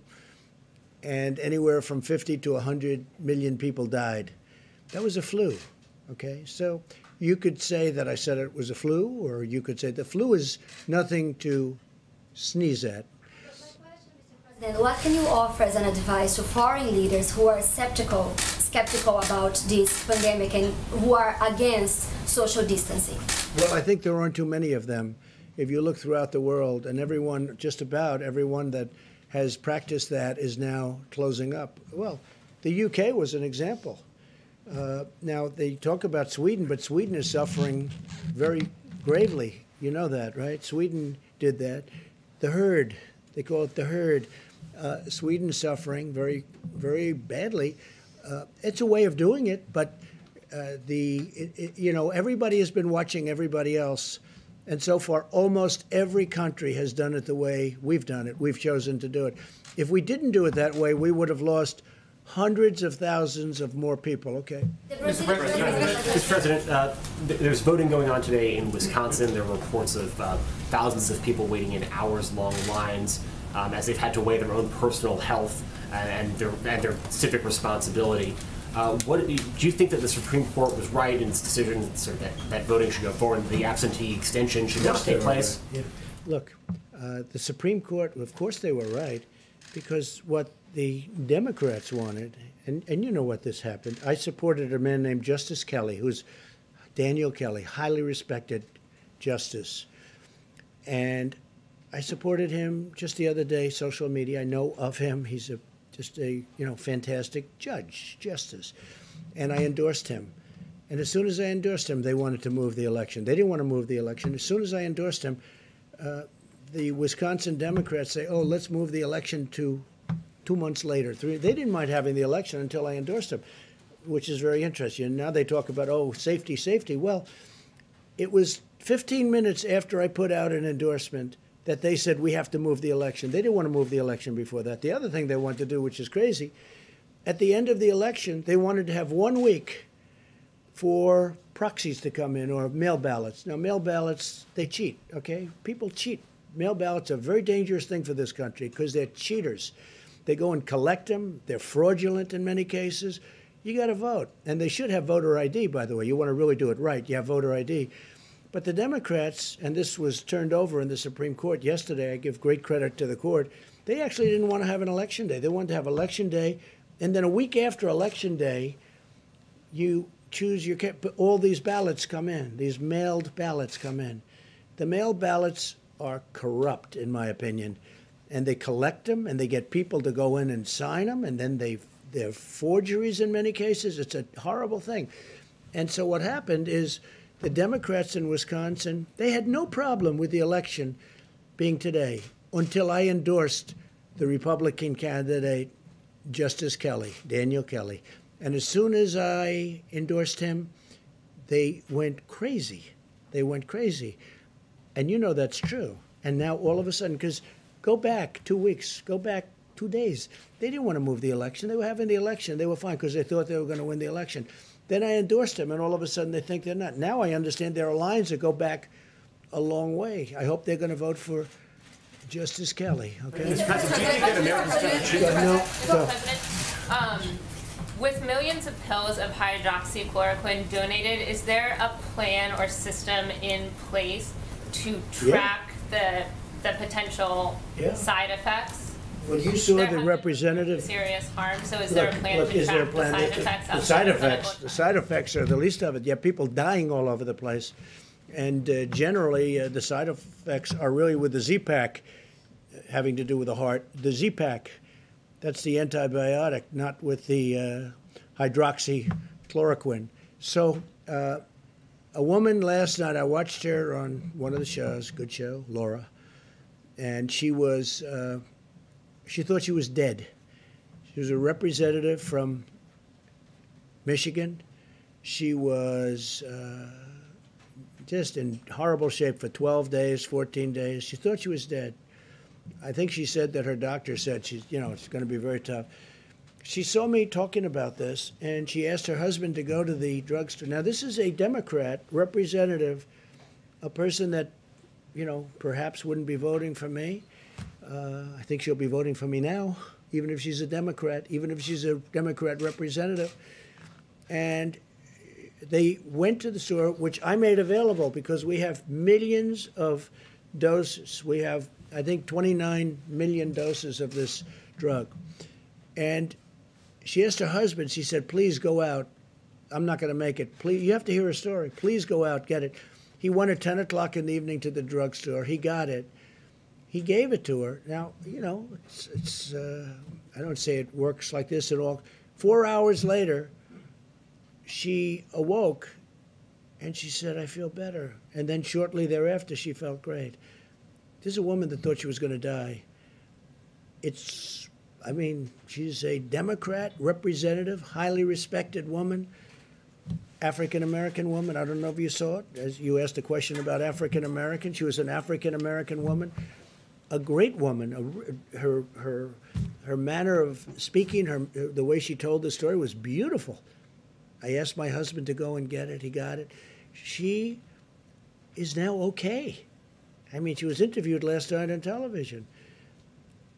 and anywhere from 50 to 100 million people died. That was a flu, okay? So you could say that I said it was a flu, or you could say the flu is nothing to sneeze at. Then what can you offer as an advice to foreign leaders who are skeptical about this pandemic and who are against social distancing? Well, I think there aren't too many of them. If you look throughout the world, and everyone, just about everyone that has practiced that is now closing up. Well, the UK was an example. Now, they talk about Sweden, but Sweden is suffering very gravely. You know that, right? Sweden did that. The herd, they call it the herd. Sweden's suffering very, very badly. It's a way of doing it, but everybody has been watching everybody else. And so far, almost every country has done it the way we've done it. We've chosen to do it. If we didn't do it that way, we would have lost hundreds of thousands of more people. Okay. Mr. President, there's voting going on today in Wisconsin. There are reports of thousands of people waiting in hours-long lines as they've had to weigh their own personal health and their civic responsibility. Do you think that the Supreme Court was right in its decision that voting should go forward and the absentee extension should not take place? Yeah. Look, the Supreme Court, of course they were right, because what the Democrats wanted, and you know what this happened. I supported a man named Justice Kelly, who's Daniel Kelly, highly respected justice. And I supported him just the other day, social media. I know of him. He's just a fantastic justice. And I endorsed him. And as soon as I endorsed him, they wanted to move the election. They didn't want to move the election. As soon as I endorsed him, the Wisconsin Democrats say, oh, let's move the election to 2 months later. They didn't mind having the election until I endorsed him, which is very interesting. And now they talk about, oh, safety, safety. Well, it was 15 minutes after I put out an endorsement that they said we have to move the election. They didn't want to move the election before that. The other thing they wanted to do, which is crazy, at the end of the election, they wanted to have 1 week for proxies to come in or mail ballots. Now, mail ballots, they cheat, okay? People cheat. Mail ballots are a very dangerous thing for this country because they're cheaters. They go and collect them. They're fraudulent in many cases. You got to vote. And they should have voter ID, by the way. You want to really do it right. You have voter ID. But the Democrats, and this was turned over in the Supreme Court yesterday, I give great credit to the court, they actually didn't want to have an election day. They wanted to have election day, and then a week after election day, you choose your, all these ballots come in, these mailed ballots come in. The mailed ballots are corrupt, in my opinion, and they collect them, and they get people to go in and sign them, and then they're forgeries in many cases. It's a horrible thing. And so what happened is the Democrats in Wisconsin, they had no problem with the election being today until I endorsed the Republican candidate, Justice Kelly, Daniel Kelly. And as soon as I endorsed him, they went crazy. They went crazy. And you know that's true. And now all of a sudden, because go back 2 weeks, go back 2 days, they didn't want to move the election. They were having the election. They were fine because they thought they were going to win the election. Then I endorsed him, and all of a sudden they think they're not. Now I understand there are lines that go back a long way. I hope they're going to vote for Justice Kelly. Okay. Mr. President, do you think that Americans should With millions of pills of hydroxychloroquine donated, is there a plan or system in place to track the potential side effects? Well, you saw the representative. Serious harm. So is there a plan to track the side effects? The side effects are the least of it. You have people dying all over the place, and generally the side effects are really with the Z-Pack, having to do with the heart. The Z-Pack, that's the antibiotic, not with the hydroxychloroquine. So a woman last night, I watched her on one of the shows, good show, Laura, and she was. She thought she was dead. She was a representative from Michigan. She was just in horrible shape for 12 days, 14 days. She thought she was dead. I think she said that her doctor said she's, it's going to be very tough. She saw me talking about this, and she asked her husband to go to the drugstore. Now, this is a Democrat representative, a person that, perhaps wouldn't be voting for me. I think she'll be voting for me now, even if she's a Democrat, even if she's a Democrat representative. And they went to the store, which I made available because we have millions of doses. We have, I think, 29 million doses of this drug. And she asked her husband, she said, please go out. I'm not going to make it. Please, you have to hear her story. Please go out, get it. He went at 10 o'clock in the evening to the drugstore. He got it. He gave it to her. Now, you know, I don't say it works like this at all. 4 hours later, she awoke and she said, I feel better. And then shortly thereafter, she felt great. This is a woman that thought she was going to die. I mean, she's a Democrat representative, highly respected woman, African-American woman. I don't know if you saw it. As you asked a question about African-American, she was an African-American woman, a great woman. Her manner of speaking, the way she told the story was beautiful. I asked my husband to go and get it. He got it. She is now okay. I mean, she was interviewed last night on television.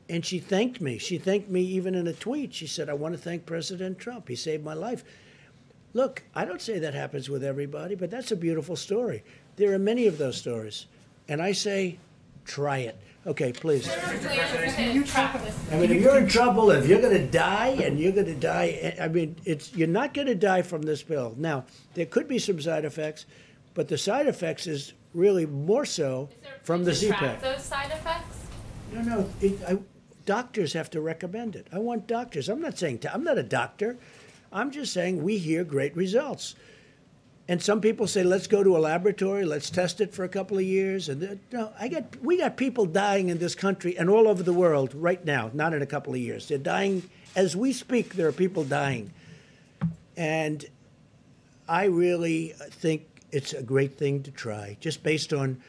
And she thanked me. She thanked me even in a tweet. She said, I want to thank President Trump. He saved my life. Look, I don't say that happens with everybody, but that's a beautiful story. There are many of those stories. And I say, try it. Okay, please. Can you track this? I mean, if you're in trouble, if you're going to die, and you're going to die, I mean, you're not going to die from this pill. Now, there could be some side effects, but the side effects is really more so from the Z-Pack. Track those side effects? No, doctors have to recommend it. I want doctors. I'm not saying, I'm not a doctor. I'm just saying we hear great results. And some people say, let's go to a laboratory, let's test it for a couple of years. And no, we got people dying in this country and all over the world right now, not in a couple of years. They're dying. As we speak, there are people dying. And I really think it's a great thing to try, just based on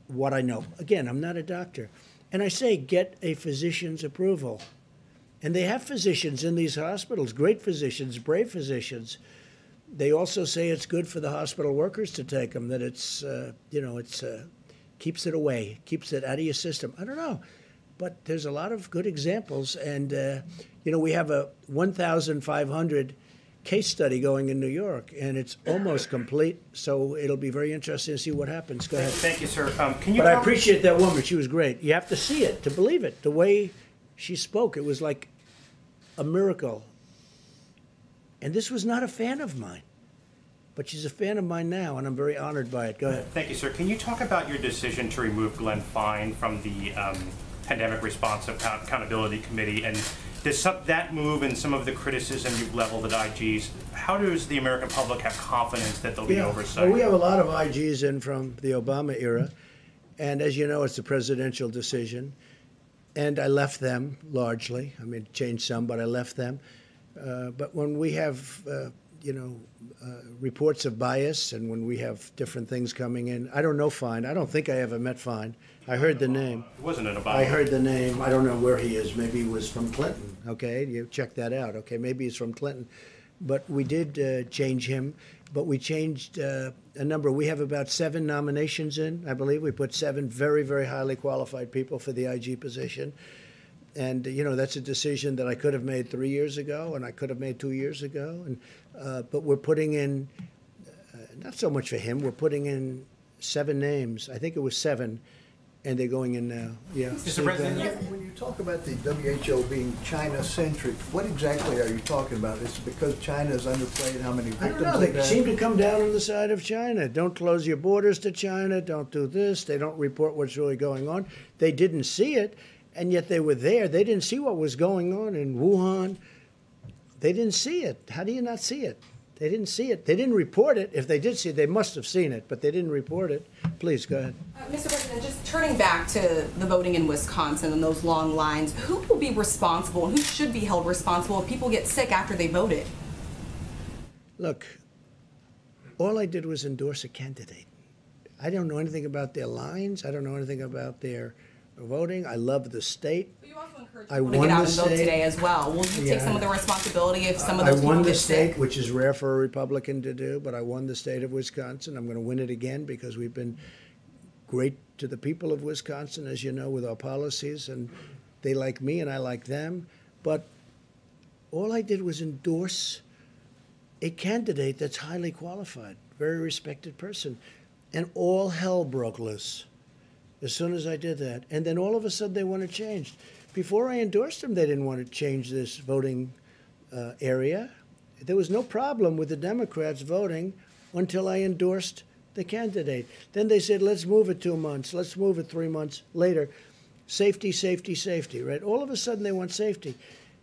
what I know. Again, I'm not a doctor. And I say, get a physician's approval. And they have physicians in these hospitals, great physicians, brave physicians. They also say it's good for the hospital workers to take them, that it's, keeps it away, keeps it out of your system. I don't know. But there's a lot of good examples. And, we have a 1,500 case study going in New York, and it's almost complete. So it'll be very interesting to see what happens. Go ahead. Thank you, sir. But I appreciate that woman. She was great. You have to see it to believe it. The way she spoke, it was like a miracle. And this was not a fan of mine, but she's a fan of mine now, and I'm very honored by it. Go ahead. Thank you, sir. Can you talk about your decision to remove Glenn Fine from the Pandemic Response Accountability Committee, and that move and some of the criticism you've leveled at IGs, how does the American public have confidence that there'll be oversight? Well, we have a lot of IGs in from the Obama era, and as you know, it's a presidential decision, and I left them largely. I mean, changed some, but I left them. But when we have, reports of bias, and when we have different things coming in, I don't know Fine. I don't think I ever met Fine. I heard the name. Wasn't it Obama? I heard the name. I don't know where he is. Maybe he was from Clinton. Okay, you check that out. Okay, maybe he's from Clinton. But we did change him. But we changed a number. We have about 7 nominations in, I believe. We put 7 very, very highly qualified people for the IG position. And, that's a decision that I could have made 3 years ago, and I could have made 2 years ago. And but we're putting in, not so much for him, we're putting in 7 names. I think it was 7, and they're going in now. Yeah. Mr. President, when you talk about the WHO being China-centric, what exactly are you talking about? Is it because China is underplayed how many victims I don't know. They seem to come down on the side of China. Don't close your borders to China. Don't do this. They don't report what's really going on. They didn't see it. And yet they were there. They didn't see what was going on in Wuhan. They didn't see it. How do you not see it? They didn't see it. They didn't report it. If they did see it, they must have seen it, but they didn't report it. Please, go ahead. Mr. President, just turning back to the voting in Wisconsin and those long lines, who will be responsible and who should be held responsible if people get sick after they voted? Look, all I did was endorse a candidate. I don't know anything about their lines. I don't know anything about their voting. I love the state. But you also encourage I people to won get out the and vote state today as well. Will you take some of the responsibility if some of those I people won the get state, sick? which is rare for a Republican to do, but I won the state of Wisconsin. I'm going to win it again because we've been great to the people of Wisconsin, as you know, with our policies, and they like me and I like them. But all I did was endorse a candidate that's highly qualified, very respected person. And all hell broke loose as soon as I did that. And then all of a sudden they want to change. Before I endorsed him, they didn't want to change this voting area. There was no problem with the Democrats voting until I endorsed the candidate. Then they said, let's move it 2 months. Let's move it 3 months later. Safety, safety, safety, right? All of a sudden they want safety.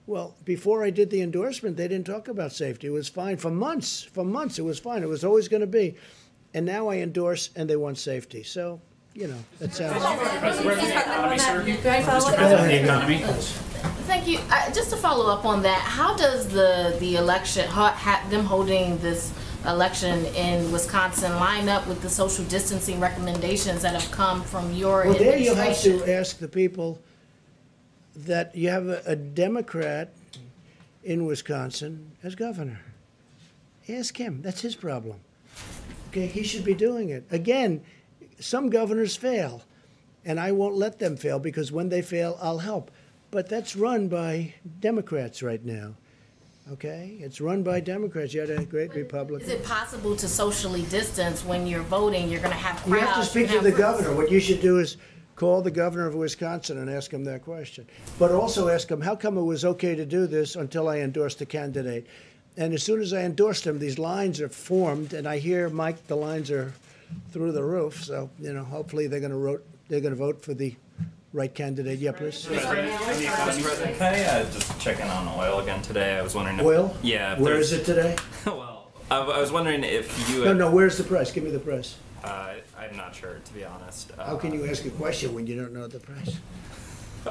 Well, before I did the endorsement, they didn't talk about safety. It was fine for months. For months, it was fine. It was always going to be. And now I endorse, and they want safety. So, you know, that sounds... Thank you. Just to follow up on that, how does the election, them holding this election in Wisconsin line up with the social distancing recommendations that have come from your administration? Well, there you have to ask the people that you have a Democrat in Wisconsin as governor. Ask him. That's his problem. Okay, he should be doing it. Again, some governors fail, and I won't let them fail because when they fail, I'll help. But that's run by Democrats right now. Okay? It's run by Democrats. You had a great Republican. Is it possible to socially distance when you're voting? You're going to have crowds. You have to speak to the governor. What you should do is call the governor of Wisconsin and ask him that question. But also ask him, how come it was okay to do this until I endorsed the candidate? And as soon as I endorsed him, these lines are formed, and I hear, Mike, the lines are through the roof. So, you know, hopefully they're going to vote for the right candidate. Yeah, please. Can I just check in on oil again today? I was wondering if... Oil? Yeah. Where is it today? Well, I was wondering if you... No, where's the price? Give me the price. I'm not sure, to be honest. How can you ask a question when you don't know the price?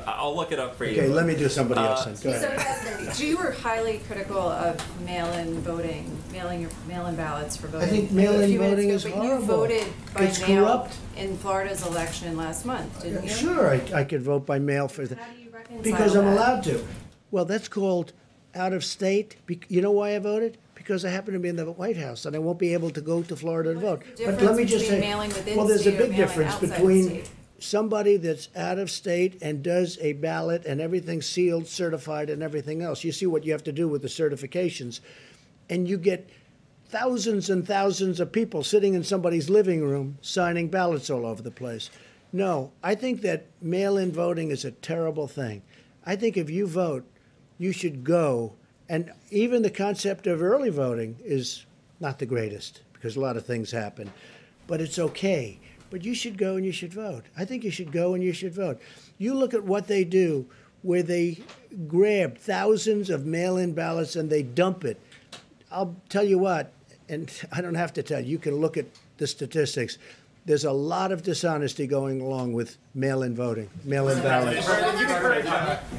I'll look it up for you. Okay, let me do somebody else then. Go ahead. So you were highly critical of mail-in voting, mail-in ballots for voting. I think mail-in voting is but horrible. You voted by It's mail corrupt. in Florida's election last month, didn't you? Sure, I could vote by mail for that. How do you reconcile Because I'm that? allowed to. Well, that's called out of state. You know why I voted? Because I happen to be in the White House and I won't be able to go to Florida to vote. But let me just say, well, there's a big difference between somebody that's out of state and does a ballot and everything's sealed, certified, and everything else. You see what you have to do with the certifications. And you get thousands and thousands of people sitting in somebody's living room signing ballots all over the place. No, I think that mail-in voting is a terrible thing. I think if you vote, you should go. And even the concept of early voting is not the greatest because a lot of things happen. But it's okay. But you should go and you should vote. I think you should go and you should vote. You look at what they do, where they grab thousands of mail-in ballots and they dump it. I'll tell you what, and I don't have to tell you, you can look at the statistics. There's a lot of dishonesty going along with mail-in voting, mail-in ballots.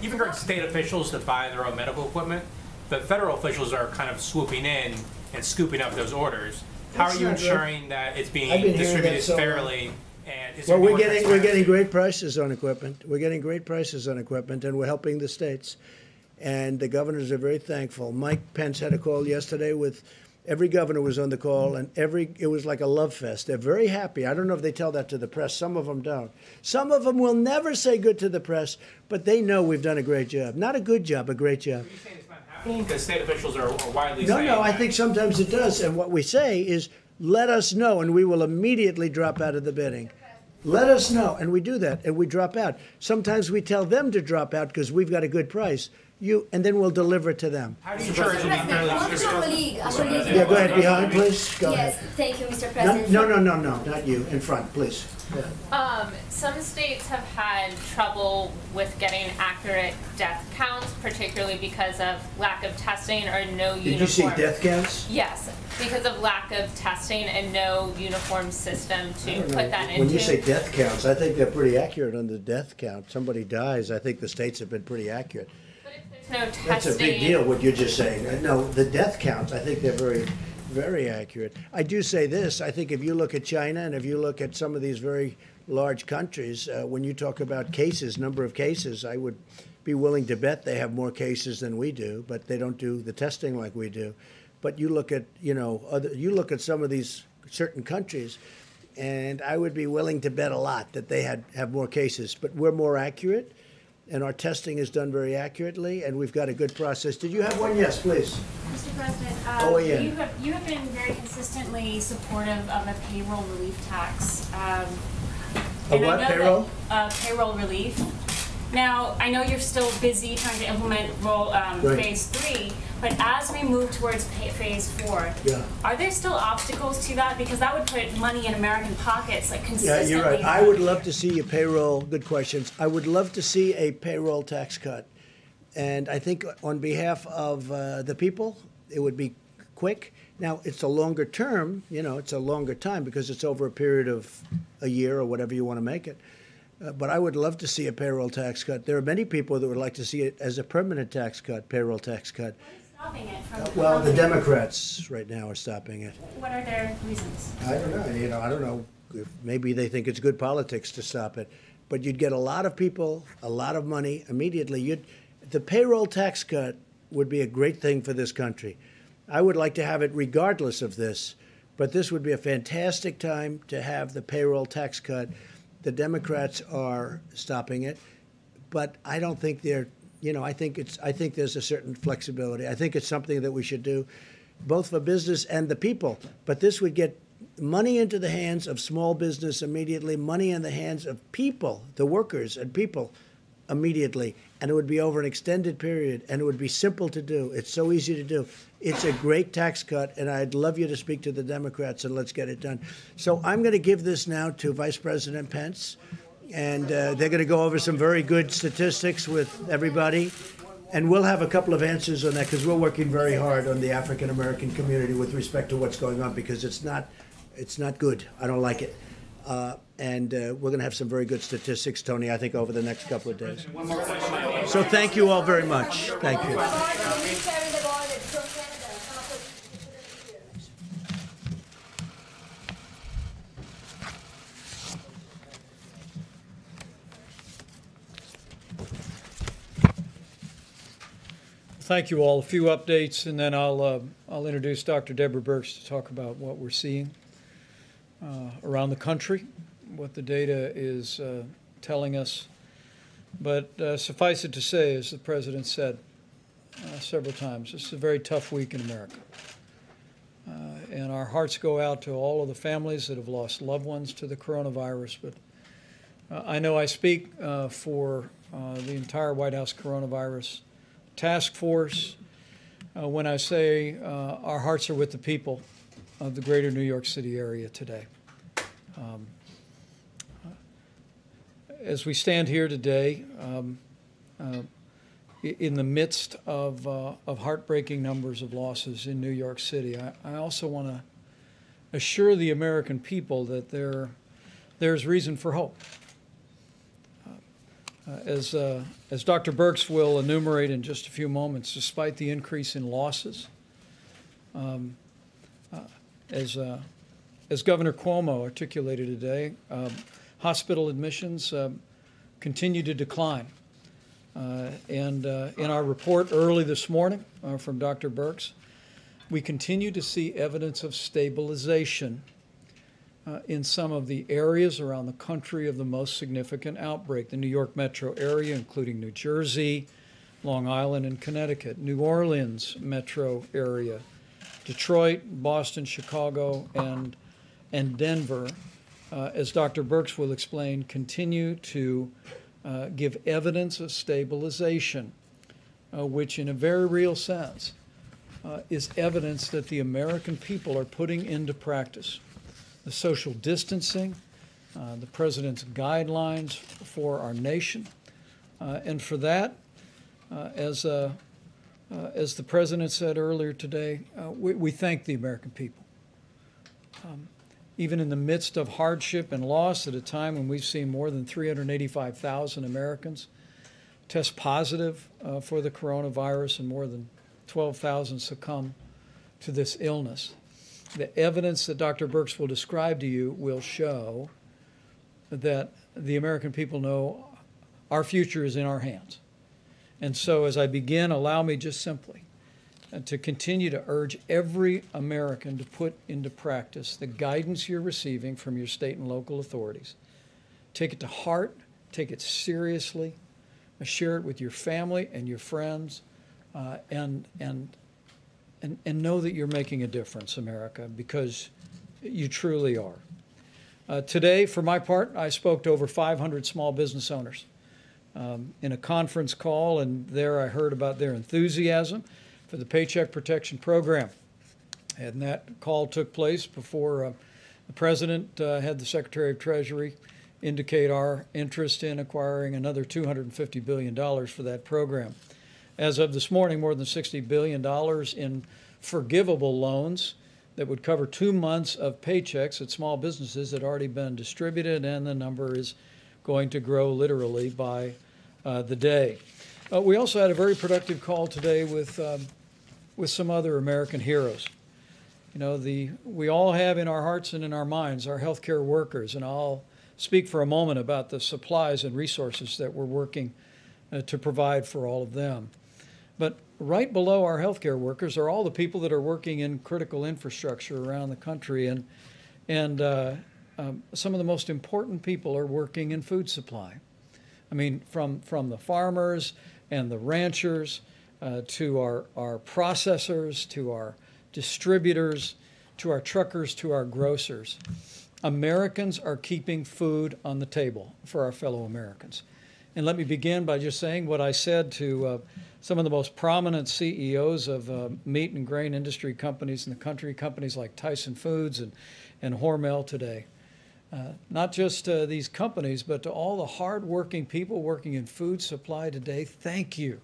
You've encouraged state officials to buy their own medical equipment, but federal officials are kind of swooping in and scooping up those orders. How are you ensuring that it's being distributed fairly? And well, we're getting great prices on equipment. We're getting great prices on equipment, and we're helping the states. And the governors are very thankful. Mike Pence had a call yesterday with every governor was on the call, and it was like a love fest. They're very happy. I don't know if they tell that to the press. Some of them don't. Some of them will never say good to the press, but they know we've done a great job. Not a good job, a great job. Because state officials are widely saying No, I think sometimes it does. And what we say is, let us know, and we will immediately drop out of the bidding. Let us know, and we do that, and we drop out. Sometimes we tell them to drop out because we've got a good price. And then we'll deliver it to them. How do you ensure it'll be fairly distributed? Yeah, go ahead, behind, please. Go yes, ahead. Thank you, Mr. President. No, not you. In front, please. Some states have had trouble with getting accurate death counts, particularly because of lack of testing or no uniform. Did you see death counts? Yes, because of lack of testing and no uniform system to put that into. When you say death counts, I think they're pretty accurate on the death count. Somebody dies, I think the states have been pretty accurate. But if there's no testing. That's a big deal, what you're just saying. No, the death counts, I think they're very, very accurate. I do say this, I think if you look at China and if you look at some of these very large countries, when you talk about cases, number of cases, I would be willing to bet they have more cases than we do, but they don't do the testing like we do. But you look at, you look at some of these certain countries, and I would be willing to bet a lot that they have more cases. But we're more accurate, and our testing is done very accurately, and we've got a good process. Did you have one? Yes, please. Mr. President, Ian. you have been very consistently supportive of a payroll relief tax. A what, payroll? Payroll relief. Now, I know you're still busy trying to implement phase 3, but as we move towards phase 4, are there still obstacles to that? Because that would put money in American pockets, like consistently. Yeah, you're right. I would love to see a payroll, good questions. I would love to see a payroll tax cut. And I think on behalf of the people, it would be quick. Now, it's a longer term, it's a longer time because it's over a period of a year or whatever you want to make it. But I would love to see a payroll tax cut. There are many people that would like to see it as a permanent tax cut, payroll tax cut. What is stopping it from Well, the Democrats right now are stopping it. What are their reasons? I don't know. I don't know. Maybe they think it's good politics to stop it. But you'd get a lot of people, a lot of money immediately. The payroll tax cut would be a great thing for this country. I would like to have it regardless of this. But this would be a fantastic time to have the payroll tax cut. The Democrats are stopping it, but I don't think they're. I think there's a certain flexibility. I think it's something that we should do, both for business and the people. But this would get money into the hands of small business immediately, money in the hands of people, the workers and people, immediately, and it would be over an extended period, and it would be simple to do. It's so easy to do. It's a great tax cut, and I'd love you to speak to the Democrats, and let's get it done. So I'm going to give this now to Vice President Pence, and they're going to go over some very good statistics with everybody, and we'll have a couple of answers on that because we're working very hard on the African-American community with respect to what's going on because it's not good. I don't like it. And we're going to have some very good statistics, Tony, I think, over the next couple of days. So thank you all very much. Thank you. Thank you all. A few updates, and then I'll introduce Dr. Deborah Birx to talk about what we're seeing around the country, what the data is telling us. But suffice it to say, as the President said several times, this is a very tough week in America. And our hearts go out to all of the families that have lost loved ones to the coronavirus. But I know I speak for the entire White House coronavirus task force when I say our hearts are with the people of the greater New York City area today. As we stand here today, in the midst of heartbreaking numbers of losses in New York City, I also want to assure the American people that there's reason for hope. As Dr. Birx will enumerate in just a few moments, despite the increase in losses, as Governor Cuomo articulated today, hospital admissions continue to decline. And in our report early this morning from Dr. Birx, we continue to see evidence of stabilization in some of the areas around the country of the most significant outbreak, the New York metro area, including New Jersey, Long Island, and Connecticut, New Orleans metro area, Detroit, Boston, Chicago, and Denver, as Dr. Birx will explain, continue to give evidence of stabilization, which in a very real sense is evidence that the American people are putting into practice the social distancing, the President's guidelines for our nation. And for that, as the President said earlier today, we thank the American people. Even in the midst of hardship and loss at a time when we've seen more than 385,000 Americans test positive for the coronavirus and more than 12,000 succumb to this illness. The evidence that Dr. Birx will describe to you will show that the American people know our future is in our hands. And so as I begin, allow me just simply to continue to urge every American to put into practice the guidance you're receiving from your state and local authorities. Take it to heart, take it seriously, share it with your family and your friends, and know that you're making a difference, America, because you truly are. Today, for my part, I spoke to over 500 small business owners in a conference call, and there I heard about their enthusiasm for the Paycheck Protection Program. And that call took place before the President had the Secretary of Treasury indicate our interest in acquiring another $250 billion for that program. As of this morning, more than $60 billion in forgivable loans that would cover 2 months of paychecks at small businesses had already been distributed, and the number is going to grow literally by the day. We also had a very productive call today with some other American heroes. You know, we all have in our hearts and in our minds our healthcare workers, and I'll speak for a moment about the supplies and resources that we're working to provide for all of them. But right below our healthcare workers are all the people that are working in critical infrastructure around the country, and some of the most important people are working in food supply. I mean, from the farmers and the ranchers to our processors, to our distributors, to our truckers, to our grocers. Americans are keeping food on the table for our fellow Americans. And let me begin by just saying what I said to some of the most prominent CEOs of meat and grain industry companies in the country, companies like Tyson Foods and Hormel today. Not just these companies, but to all the hardworking people working in food supply today, thank you.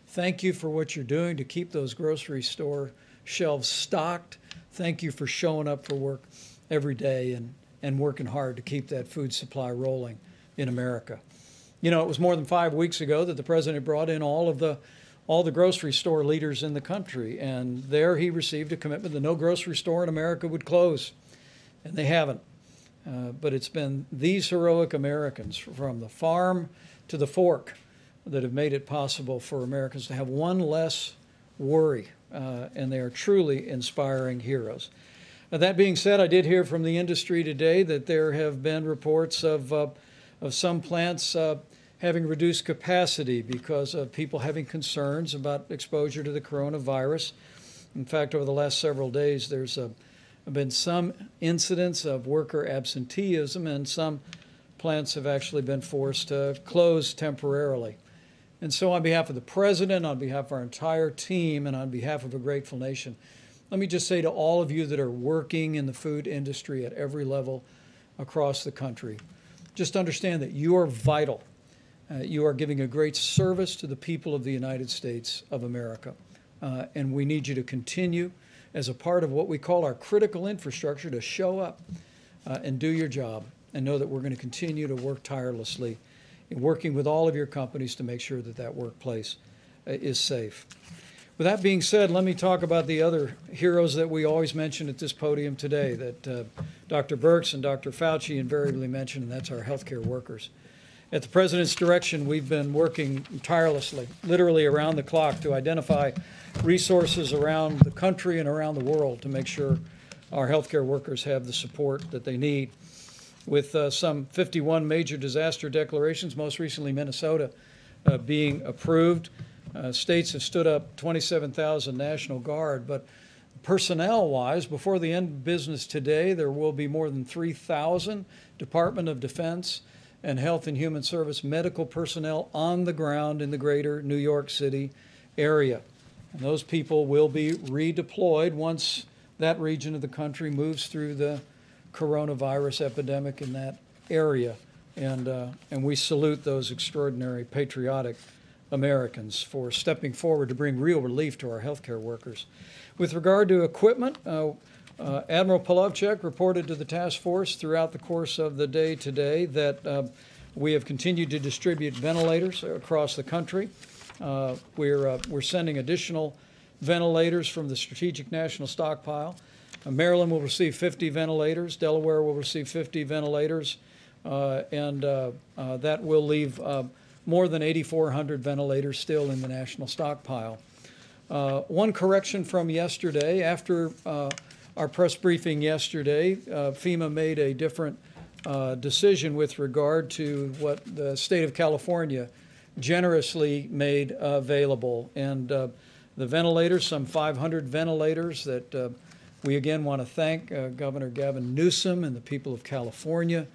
Thank you for what you're doing to keep those grocery store shelves stocked. Thank you for showing up for work every day and working hard to keep that food supply rolling in America. You know, it was more than 5 weeks ago that the President brought in all the grocery store leaders in the country, and there he received a commitment that no grocery store in America would close, and they haven't. But it's been these heroic Americans, from the farm to the fork, that have made it possible for Americans to have one less worry, and they are truly inspiring heroes. Now, that being said, I did hear from the industry today that there have been reports of some plants having reduced capacity because of people having concerns about exposure to the coronavirus. In fact, over the last several days, there's been some incidents of worker absenteeism, and some plants have actually been forced to close temporarily. And so on behalf of the President, on behalf of our entire team, and on behalf of a grateful nation, let me just say to all of you that are working in the food industry at every level across the country, just understand that you are vital. You are giving a great service to the people of the United States of America. And we need you to continue as a part of what we call our critical infrastructure to show up and do your job, and know that we're going to continue to work tirelessly in working with all of your companies to make sure that that workplace is safe. With that being said, let me talk about the other heroes that we always mention at this podium today, that Dr. Birx and Dr. Fauci invariably mention, and that's our healthcare workers. At the President's direction, we've been working tirelessly, literally around the clock, to identify resources around the country and around the world to make sure our healthcare workers have the support that they need. With some 51 major disaster declarations, most recently Minnesota being approved, states have stood up 27,000 National Guard, but personnel-wise, before the end of business today, there will be more than 3,000 Department of Defense and Health and Human Service medical personnel on the ground in the greater New York City area. And those people will be redeployed once that region of the country moves through the coronavirus epidemic in that area. And we salute those extraordinary patriotic Americans for stepping forward to bring real relief to our healthcare workers. With regard to equipment, Admiral Polovchek reported to the task force throughout the course of the day today that we have continued to distribute ventilators across the country. We're sending additional ventilators from the Strategic National Stockpile. Maryland will receive 50 ventilators. Delaware will receive 50 ventilators. And that will leave more than 8,400 ventilators still in the national stockpile. One correction from yesterday. After our press briefing yesterday, FEMA made a different decision with regard to what the state of California generously made available. And the ventilators, some 500 ventilators that we again want to thank Governor Gavin Newsom and the people of California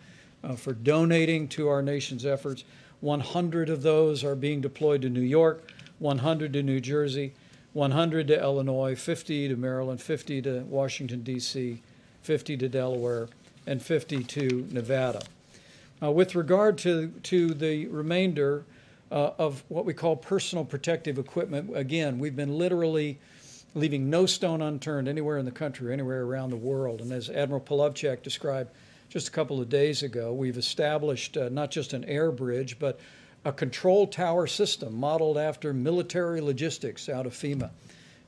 for donating to our nation's efforts. 100 of those are being deployed to New York, 100 to New Jersey, 100 to Illinois, 50 to Maryland, 50 to Washington, D.C., 50 to Delaware, and 50 to Nevada. With regard to the remainder of what we call personal protective equipment, again, we've been literally leaving no stone unturned anywhere in the country, anywhere around the world. And as Admiral Polovchak described just a couple of days ago, we've established not just an air bridge, but a control tower system modeled after military logistics out of FEMA.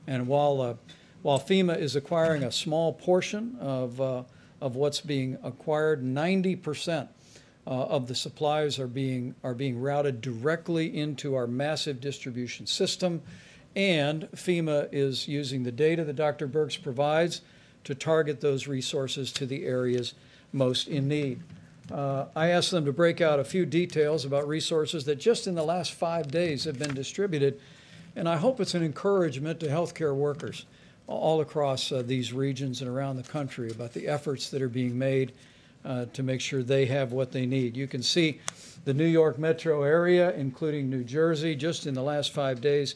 And while FEMA is acquiring a small portion of what's being acquired, 90% of the supplies are being routed directly into our massive distribution system. And FEMA is using the data that Dr. Birx provides to target those resources to the areas most in need. I asked them to break out a few details about resources that just in the last 5 days have been distributed, and I hope it's an encouragement to healthcare workers all across these regions and around the country about the efforts that are being made to make sure they have what they need. You can see the New York metro area, including New Jersey, just in the last 5 days,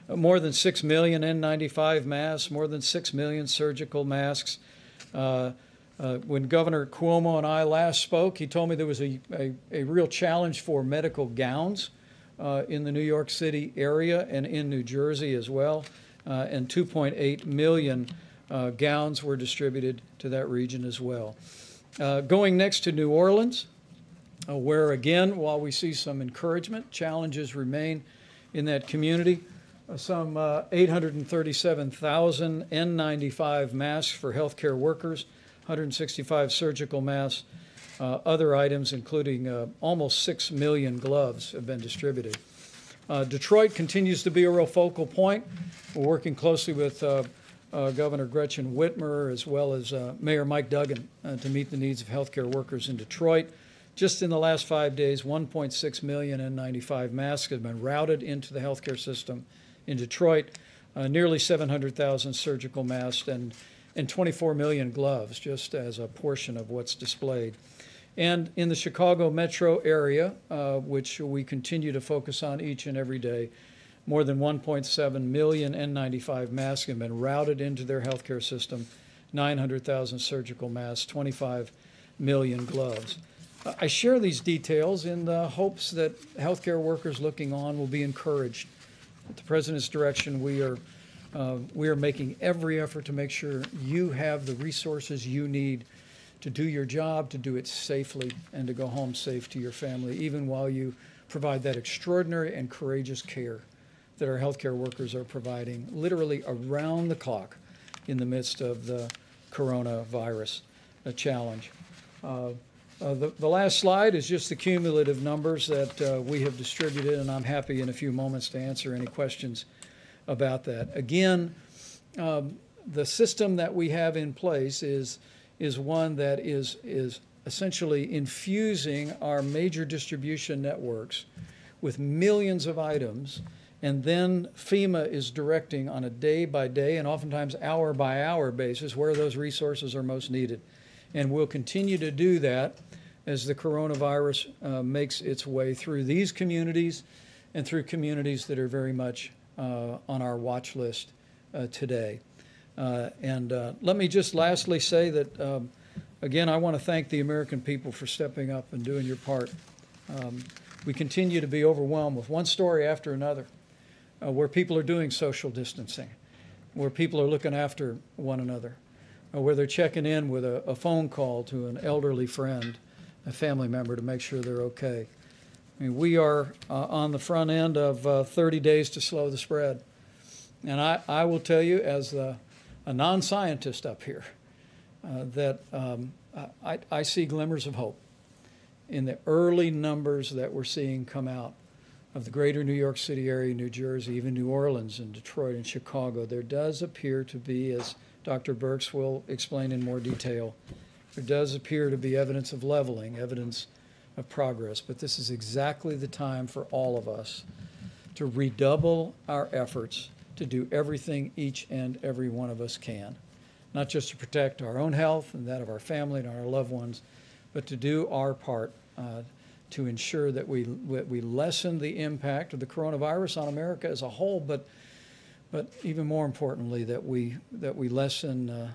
more than 6 million N95 masks, more than 6 million surgical masks. When Governor Cuomo and I last spoke, he told me there was a real challenge for medical gowns in the New York City area and in New Jersey as well. And 2.8 million gowns were distributed to that region as well. Going next to New Orleans, where again, while we see some encouragement, challenges remain in that community. Some 837,000 N95 masks for healthcare workers, 165 surgical masks, other items including almost 6 million gloves have been distributed. Detroit continues to be a real focal point. We're working closely with Governor Gretchen Whitmer as well as Mayor Mike Duggan to meet the needs of healthcare workers in Detroit. Just in the last 5 days, 1.6 million N95 masks have been routed into the healthcare system in Detroit, nearly 700,000 surgical masks, and 24 million gloves, just as a portion of what's displayed. And in the Chicago metro area, which we continue to focus on each and every day, more than 1.7 million N95 masks have been routed into their healthcare system, 900,000 surgical masks, 25 million gloves. I share these details in the hopes that healthcare workers looking on will be encouraged. At the President's direction, we are making every effort to make sure you have the resources you need to do your job, to do it safely, and to go home safe to your family, even while you provide that extraordinary and courageous care that our healthcare workers are providing literally around the clock in the midst of the coronavirus challenge. The last slide is just the cumulative numbers that we have distributed, and I'm happy in a few moments to answer any questions about that. Again, the system that we have in place is one that is essentially infusing our major distribution networks with millions of items, and then FEMA is directing on a day-by-day and oftentimes hour-by-hour basis where those resources are most needed. And we'll continue to do that as the coronavirus makes its way through these communities and through communities that are very much on our watch list today. Let me just lastly say that, again, I want to thank the American people for stepping up and doing your part. We continue to be overwhelmed with one story after another where people are doing social distancing, where people are looking after one another, where they're checking in with a phone call to an elderly friend, a family member, to make sure they're okay. I mean, we are on the front end of 30 days to slow the spread. And I will tell you, as a non-scientist up here, that I see glimmers of hope in the early numbers that we're seeing come out of the greater New York City area, New Jersey, even New Orleans and Detroit and Chicago. There does appear to be, as Dr. Birx will explain in more detail, there does appear to be evidence of leveling, evidence of progress, but this is exactly the time for all of us to redouble our efforts to do everything each and every one of us can, not just to protect our own health and that of our family and our loved ones, but to do our part to ensure that we lessen the impact of the coronavirus on America as a whole, but even more importantly, that we lessen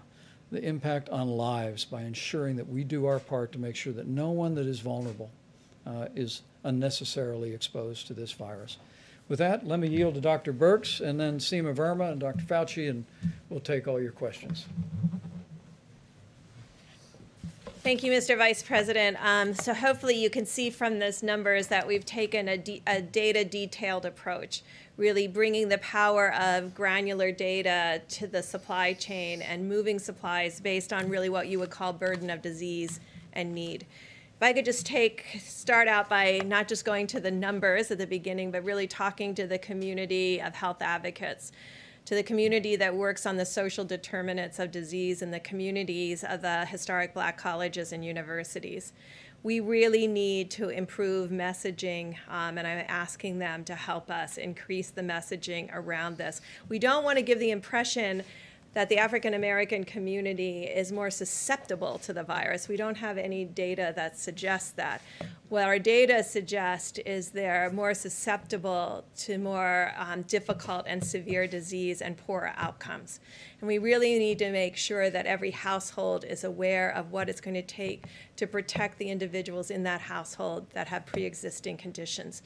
the impact on lives by ensuring that we do our part to make sure that no one that is vulnerable is unnecessarily exposed to this virus. With that, let me yield to Dr. Birx and then Seema Verma and Dr. Fauci, and we'll take all your questions. Thank you, Mr. Vice President. So hopefully you can see from those numbers that we've taken a data-detailed approach, really bringing the power of granular data to the supply chain and moving supplies based on really what you would call burden of disease and need. If I could just start out by not just going to the numbers at the beginning, but really talking to the community of health advocates, to the community that works on the social determinants of disease and the communities of the historic Black colleges and universities. We really need to improve messaging, and I'm asking them to help us increase the messaging around this. We don't want to give the impression that the African American community is more susceptible to the virus. We don't have any data that suggests that. What our data suggest is they're more susceptible to more difficult and severe disease and poorer outcomes. And we really need to make sure that every household is aware of what it's going to take to protect the individuals in that household that have pre-existing conditions.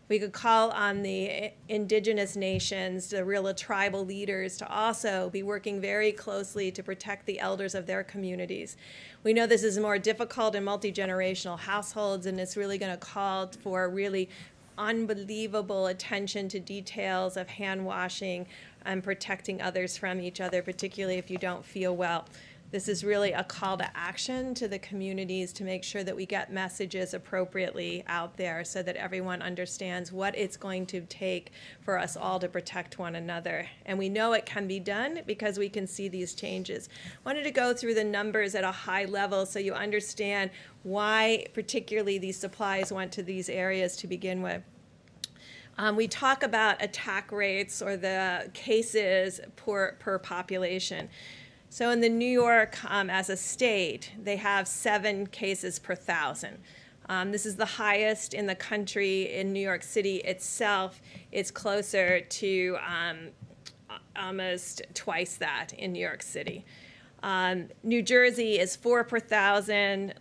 We could call on the indigenous nations, the real tribal leaders, to also be working very closely to protect the elders of their communities. We know this is more difficult in multi-generational households, and it's really going to call for really unbelievable attention to details of hand washing and protecting others from each other, particularly if you don't feel well. This is really a call to action to the communities to make sure that we get messages appropriately out there so that everyone understands what it's going to take for us all to protect one another. And we know it can be done because we can see these changes. I wanted to go through the numbers at a high level so you understand why particularly these supplies went to these areas to begin with. We talk about attack rates or the cases per population. So in the New York, as a state, they have 7 cases per 1,000. This is the highest in the country. In New York City itself, it's closer to almost twice that in New York City. New Jersey is 4 per 1,000,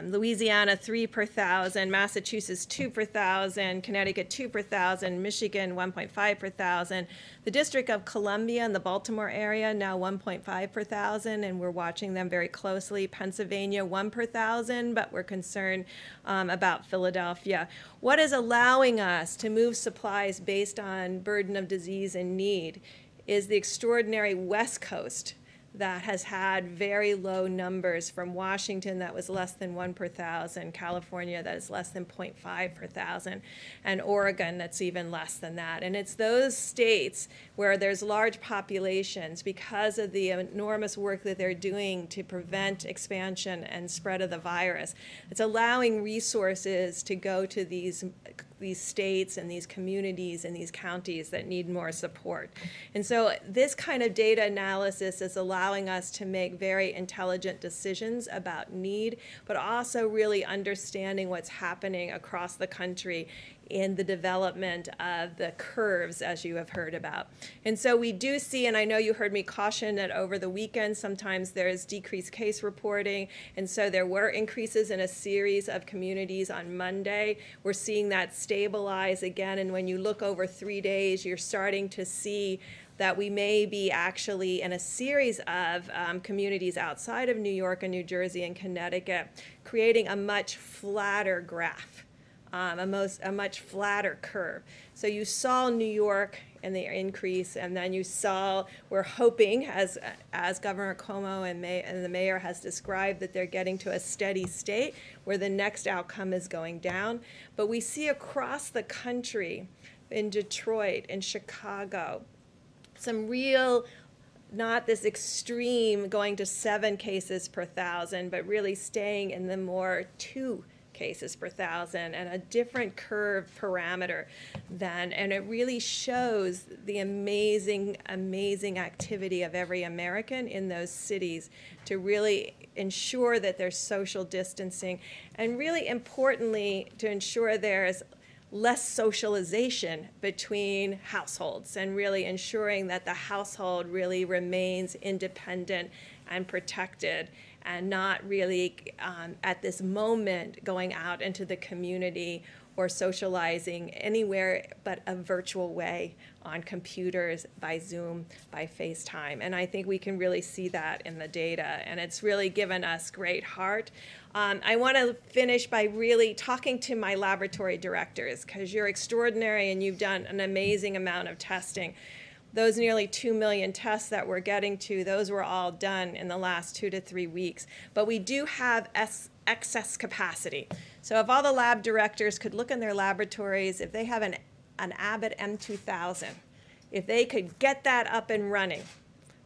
Louisiana 3 per 1,000, Massachusetts 2 per 1,000, Connecticut 2 per 1,000, Michigan 1.5 per 1,000. The District of Columbia in the Baltimore area now 1.5 per 1,000, and we're watching them very closely. Pennsylvania 1 per 1,000, but we're concerned about Philadelphia. What is allowing us to move supplies based on burden of disease and need is the extraordinary West Coast that has had very low numbers, from Washington that was less than 1 per 1,000, California that is less than 0.5 per 1,000, and Oregon that's even less than that. And it's those states where there's large populations, because of the enormous work that they're doing to prevent expansion and spread of the virus. It's allowing resources to go to these states and these communities and these counties that need more support. And so this kind of data analysis is allowing us to make very intelligent decisions about need, but also really understanding what's happening across the country in the development of the curves, as you have heard about. And so we do see, and I know you heard me caution that over the weekend sometimes there's decreased case reporting, and so there were increases in a series of communities on Monday. We're seeing that stabilize again, and when you look over 3 days, you're starting to see that we may be actually in a series of communities outside of New York and New Jersey and Connecticut creating a much flatter graph. A much flatter curve. So you saw New York and the increase, and then you saw, we're hoping, as Governor Cuomo and the mayor has described, that they're getting to a steady state where the next outcome is going down. But we see across the country, in Detroit, in Chicago, some real, not this extreme going to 7 cases per 1,000, but really staying in the more 2 cases per thousand and a different curve parameter than, and it really shows the amazing, amazing activity of every American in those cities to really ensure that there's social distancing, and really importantly, to ensure there's less socialization between households, and really ensuring that the household really remains independent and protected, and not really at this moment going out into the community or socializing anywhere but a virtual way on computers, by Zoom, by FaceTime. And I think we can really see that in the data, and it's really given us great heart. I want to finish by really talking to my laboratory directors, because you're extraordinary and you've done an amazing amount of testing. Those nearly 2 million tests that we're getting to, those were all done in the last 2 to 3 weeks. But we do have excess capacity. So if all the lab directors could look in their laboratories, if they have an Abbott M2000, if they could get that up and running,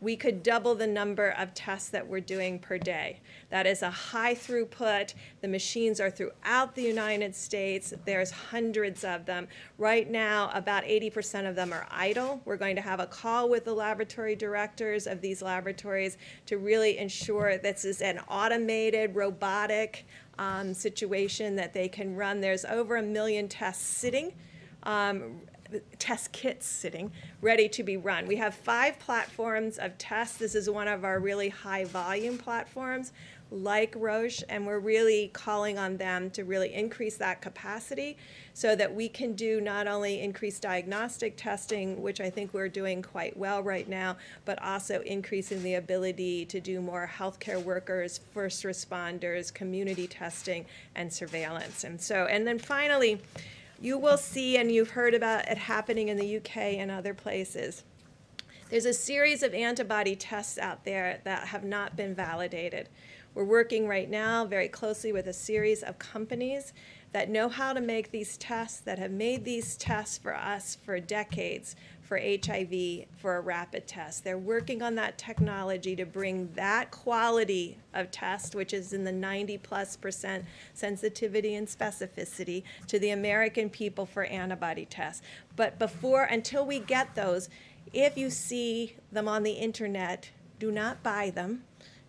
we could double the number of tests that we're doing per day. That is a high throughput. The machines are throughout the United States. There's hundreds of them. Right now, about 80% of them are idle. We're going to have a call with the laboratory directors of these laboratories to really ensure this is an automated, robotic situation that they can run. There's over 1 million tests sitting. Test kits sitting, ready to be run. We have 5 platforms of tests. This is one of our really high volume platforms, like Roche, and we're really calling on them to really increase that capacity so that we can do not only increased diagnostic testing, which I think we're doing quite well right now, but also increasing the ability to do more healthcare workers, first responders, community testing, and surveillance. And then finally, you will see, and you've heard about it happening in the UK and other places, there's a series of antibody tests out there that have not been validated. We're working right now very closely with a series of companies that know how to make these tests, that have made these tests for us for decades, for HIV, for a rapid test. They're working on that technology to bring that quality of test, which is in the 90+% sensitivity and specificity, to the American people for antibody tests. But until we get those, if you see them on the internet, do not buy them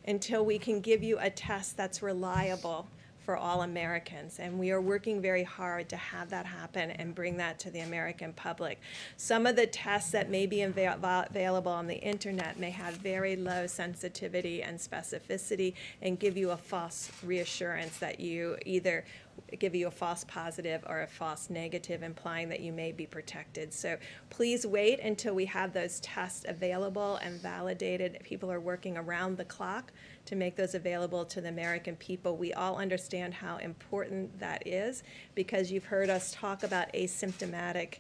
until we can give you a test that's reliable for all Americans. And we are working very hard to have that happen and bring that to the American public. Some of the tests that may be available on the internet may have very low sensitivity and specificity and give you a false reassurance that you either give you a false positive or a false negative, implying that you may be protected. So please wait until we have those tests available and validated. People are working around the clock to make those available to the American people. We all understand how important that is, because you've heard us talk about asymptomatic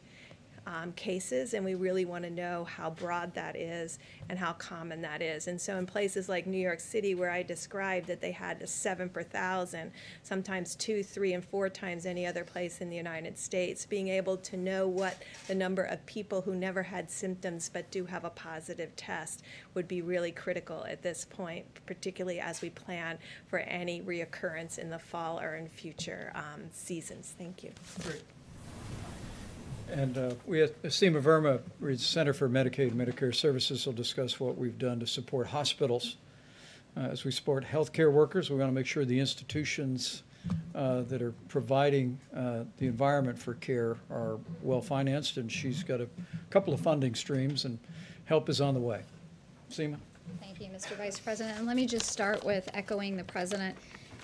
cases, and we really want to know how broad that is and how common that is. And so in places like New York City, where I described that they had a 7 per thousand, sometimes 2, 3, and 4 times any other place in the United States, being able to know what the number of people who never had symptoms but do have a positive test would be really critical at this point, particularly as we plan for any reoccurrence in the fall or in future seasons. Thank you. Great. And we have Seema Verma, Center for Medicaid and Medicare Services, will discuss what we've done to support hospitals. As we support healthcare workers, we want to make sure the institutions that are providing the environment for care are well financed, and she's got a couple of funding streams, and help is on the way. Seema? Thank you, Mr. Vice President. And let me just start with echoing the President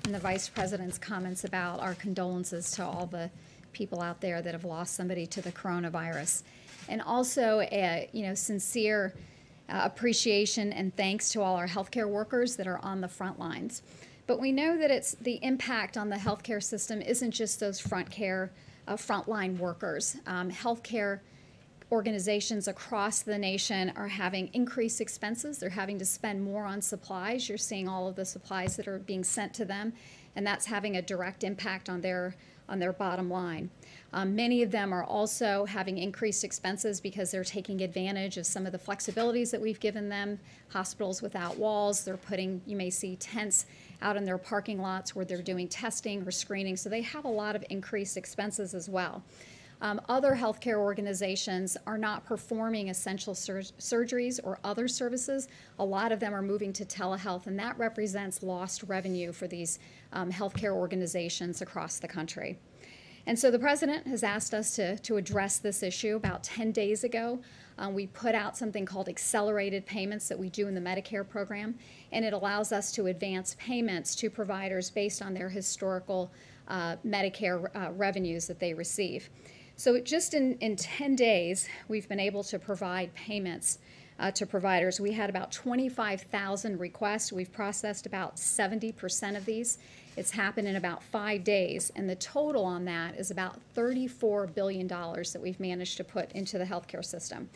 and the Vice President's comments about our condolences to all the people out there that have lost somebody to the coronavirus. And also sincere appreciation and thanks to all our healthcare workers that are on the front lines. But we know that it's the impact on the healthcare system isn't just those frontline workers. Healthcare organizations across the nation are having increased expenses. They're having to spend more on supplies. You're seeing all of the supplies that are being sent to them, and that's having a direct impact on their on their bottom line. Many of them are also having increased expenses because they're taking advantage of some of the flexibilities that we've given them. Hospitals without walls, they're putting, you may see tents out in their parking lots where they're doing testing or screening, so they have a lot of increased expenses as well. Other healthcare organizations are not performing essential surgeries or other services. A lot of them are moving to telehealth, and that represents lost revenue for these healthcare organizations across the country. And so the president has asked us to address this issue. About 10 days ago, we put out something called accelerated payments that we do in the Medicare program, and it allows us to advance payments to providers based on their historical Medicare revenues that they receive. So just in 10 days, we've been able to provide payments to providers. We had about 25,000 requests. We've processed about 70% of these. It's happened in about 5 days, and the total on that is about $34 billion that we've managed to put into the healthcare system.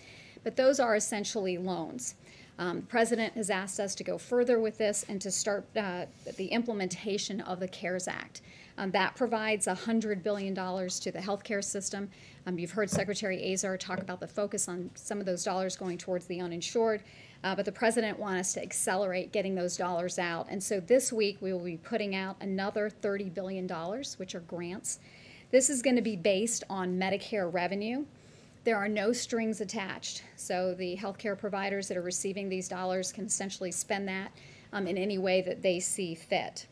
But those are essentially loans. The president has asked us to go further with this and to start the implementation of the CARES Act. That provides $100 billion to the healthcare system. You've heard Secretary Azar talk about the focus on some of those dollars going towards the uninsured, but the president wants us to accelerate getting those dollars out. And so this week we will be putting out another $30 billion, which are grants. This is going to be based on Medicare revenue. There are no strings attached, so the healthcare providers that are receiving these dollars can essentially spend that in any way that they see fit.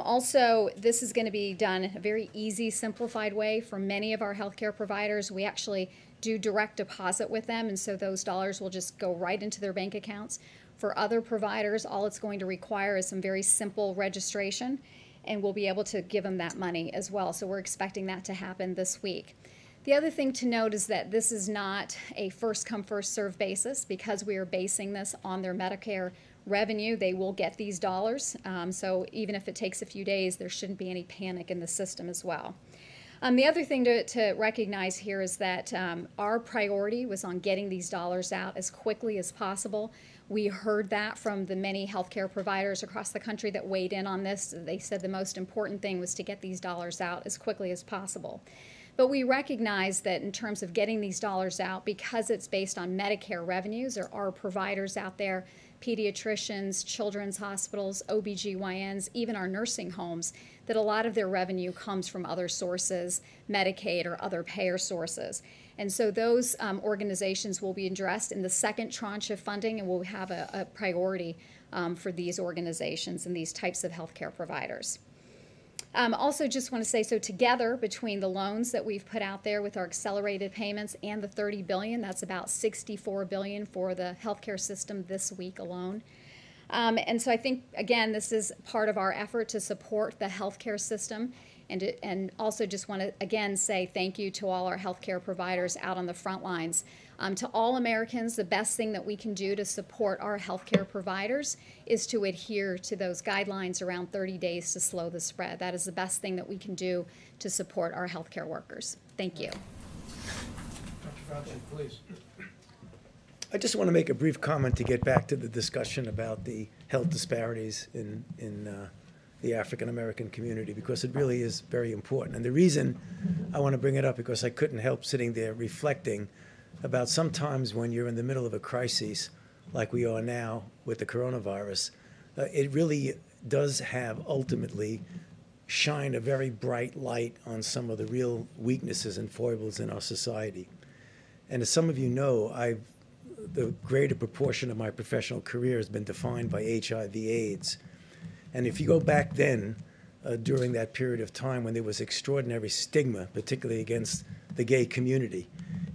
Also, this is going to be done in a very easy, simplified way. For many of our healthcare providers, we actually do direct deposit with them, and so those dollars will just go right into their bank accounts. For other providers, all it's going to require is some very simple registration, and we'll be able to give them that money as well. So we're expecting that to happen this week. The other thing to note is that this is not a first-come, first-served basis. Because we are basing this on their Medicare revenue, they will get these dollars. So even if it takes a few days, there shouldn't be any panic in the system as well. The other thing to recognize here is that our priority was on getting these dollars out as quickly as possible. We heard that from the many healthcare providers across the country that weighed in on this. They said the most important thing was to get these dollars out as quickly as possible. But we recognize that in terms of getting these dollars out, because it's based on Medicare revenues, there are providers out there, pediatricians, children's hospitals, OBGYNs, even our nursing homes, that a lot of their revenue comes from other sources, Medicaid or other payer sources. And so those organizations will be addressed in the second tranche of funding, and we'll have a priority for these organizations and these types of healthcare providers. Also just want to say, so together between the loans that we've put out there with our accelerated payments and the $30 billion, that's about $64 billion for the healthcare system this week alone. And so I think, again, this is part of our effort to support the healthcare system, and also just want to, again, say thank you to all our healthcare providers out on the front lines. To all Americans, the best thing that we can do to support our healthcare providers is to adhere to those guidelines around 30 days to slow the spread. That is the best thing that we can do to support our healthcare workers. Thank you. Dr. Fauci, please. I just want to make a brief comment to get back to the discussion about the health disparities in the African American community, because it really is very important. And the reason I want to bring it up, because I couldn't help sitting there reflecting about sometimes when you're in the middle of a crisis like we are now with the coronavirus, it really does have ultimately shine a very bright light on some of the real weaknesses and foibles in our society. And as some of you know, the greater proportion of my professional career has been defined by HIV/AIDS. And if you go back then, during that period of time when there was extraordinary stigma, particularly against the gay community,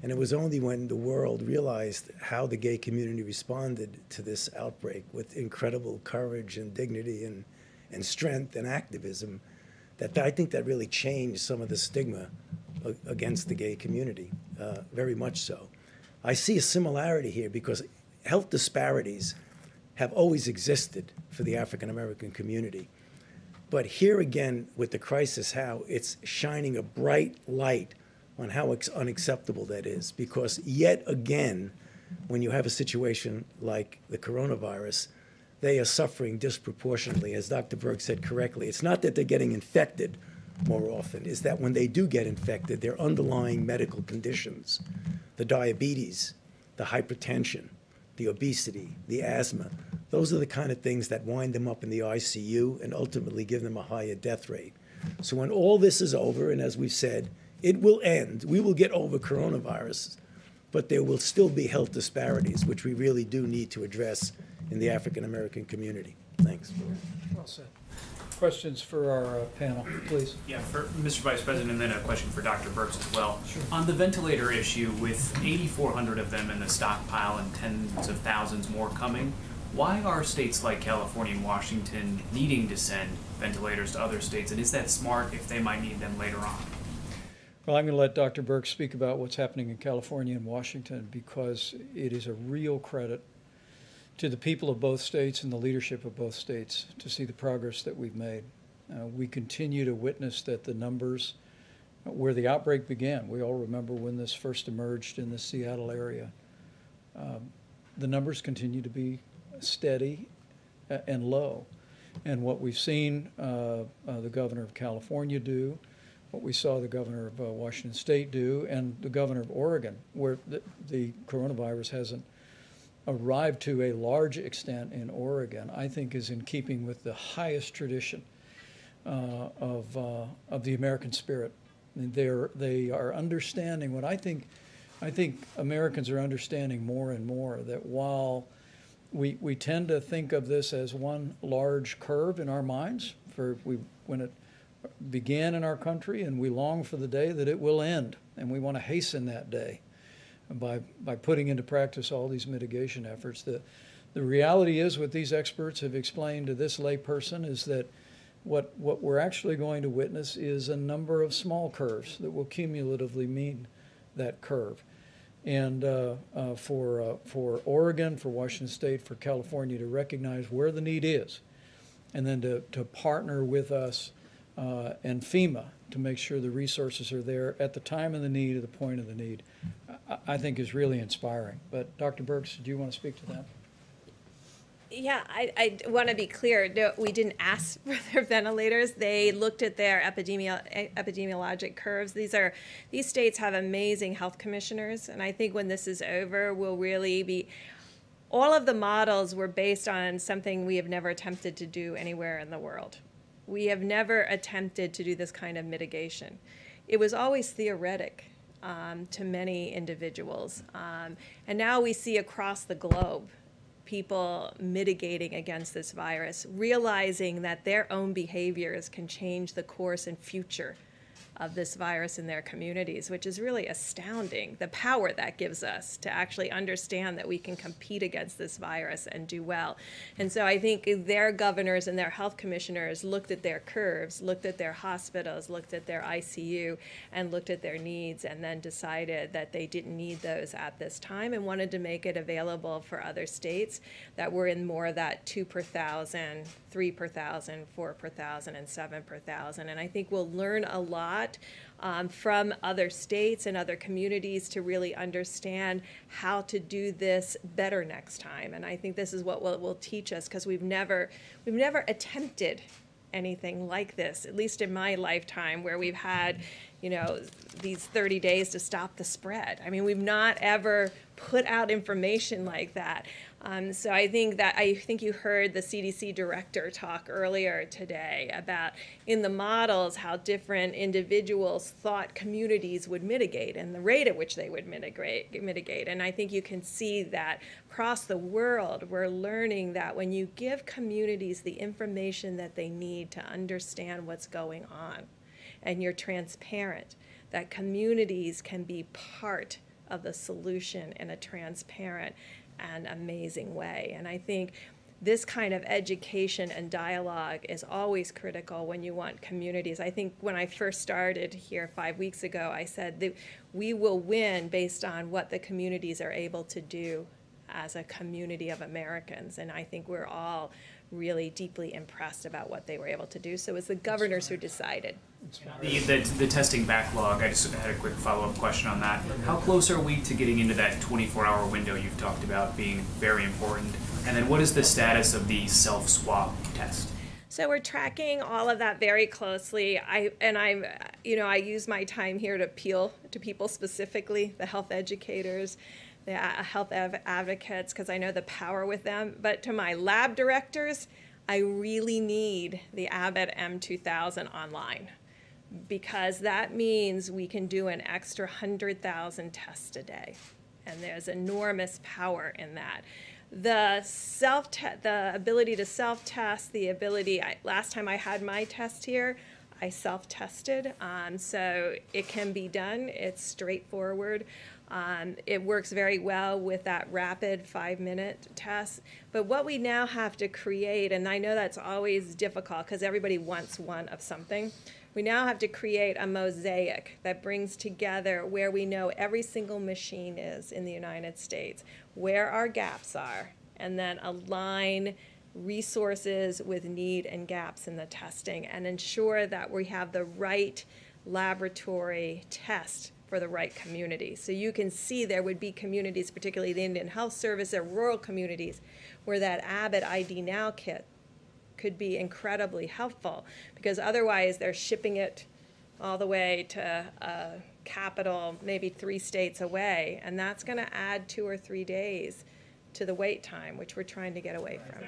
and it was only when the world realized how the gay community responded to this outbreak with incredible courage and dignity and strength and activism, that I think that really changed some of the stigma against the gay community, very much so. I see a similarity here because health disparities have always existed for the African American community. But here again, with the crisis, how it's shining a bright light on how unacceptable that is. Because yet again, when you have a situation like the coronavirus, they are suffering disproportionately. As Dr. Berg said correctly, it's not that they're getting infected more often, is that when they do get infected, their underlying medical conditions, the diabetes, the hypertension, the obesity, the asthma, those are the kind of things that wind them up in the ICU and ultimately give them a higher death rate. So when all this is over, and as we've said, it will end, we will get over coronavirus, but there will still be health disparities, which we really do need to address in the African American community. Thanks. Well said. Questions for our panel, please. Yeah, for Mr. Vice President, and then a question for Dr. Birx as well. Sure. On the ventilator issue, with 8,400 of them in the stockpile and tens of thousands more coming, why are states like California and Washington needing to send ventilators to other states, and is that smart if they might need them later on? Well, I'm going to let Dr. Birx speak about what's happening in California and Washington, because it is a real credit to the people of both states and the leadership of both states to see the progress that we've made. We continue to witness that the numbers where the outbreak began, we all remember when this first emerged in the Seattle area, the numbers continue to be steady and low. And what we've seen the governor of California do, what we saw the governor of Washington State do, and the governor of Oregon, where the coronavirus hasn't arrived to a large extent in Oregon, I think is in keeping with the highest tradition of the American spirit. And they are understanding what I think Americans are understanding more and more, that while we tend to think of this as one large curve in our minds when it began in our country, and we long for the day that it will end, and we want to hasten that day by putting into practice all these mitigation efforts. The reality is, what these experts have explained to this layperson, is that what we're actually going to witness is a number of small curves that will cumulatively mean that curve. And for Oregon, for Washington State, for California to recognize where the need is, and then to partner with us and FEMA to make sure the resources are there at the time of the need, at the point of the need, I think is really inspiring. But Dr. Birx, do you want to speak to that? Yeah, I want to be clear. No, we didn't ask for their ventilators. They looked at their epidemiologic curves. These states have amazing health commissioners, and I think when this is over, we'll really be. All of the models were based on something we have never attempted to do anywhere in the world. We have never attempted to do this kind of mitigation. It was always theoretic to many individuals, and now we see across the globe people mitigating against this virus, realizing that their own behaviors can change the course and future of this virus in their communities, which is really astounding, the power that gives us to actually understand that we can compete against this virus and do well. And so I think their governors and their health commissioners looked at their curves, looked at their hospitals, looked at their ICU, and looked at their needs, and then decided that they didn't need those at this time and wanted to make it available for other states that were in more of that 2 per 1,000, 3 per 1,000, 4 per 1,000, and 7 per 1,000. And I think we'll learn a lot from other states and other communities to really understand how to do this better next time. And I think this is what will teach us, because we've never attempted anything like this, at least in my lifetime, where we've had, these 30 days to stop the spread. I mean, we've not ever put out information like that. So I think you heard the CDC director talk earlier today about, in the models, how different individuals thought communities would mitigate and the rate at which they would mitigate. And I think you can see that across the world, we're learning that when you give communities the information that they need to understand what's going on, and you're transparent, that communities can be part of the solution in a transparent and amazing way. And I think this kind of education and dialogue is always critical when you want communities. I think when I first started here 5 weeks ago, I said that we will win based on what the communities are able to do as a community of Americans. And I think we're all really deeply impressed about what they were able to do. So it was the governors who decided. The testing backlog, I just had a quick follow-up question on that. How close are we to getting into that 24-hour window you've talked about being very important? And then what is the status of the self-swab test? So we're tracking all of that very closely. I use my time here to appeal to people specifically, the health educators, the health advocates, because I know the power with them. But to my lab directors, I really need the Abbott M2000 online, because that means we can do an extra 100,000 tests a day. And there's enormous power in that. The ability to self-test, last time I had my test here, I self-tested, so it can be done. It's straightforward. It works very well with that rapid 5-minute test. But what we now have to create, and I know that's always difficult because everybody wants one of something, we now have to create a mosaic that brings together where we know every single machine is in the United States, where our gaps are, and then align resources with need and gaps in the testing and ensure that we have the right laboratory test for the right community. So you can see there would be communities, particularly the Indian Health Service or rural communities, where that Abbott ID Now kit could be incredibly helpful, because otherwise they're shipping it all the way to a capital, maybe 3 states away, and that's going to add 2 or 3 days to the wait time, which we're trying to get away from.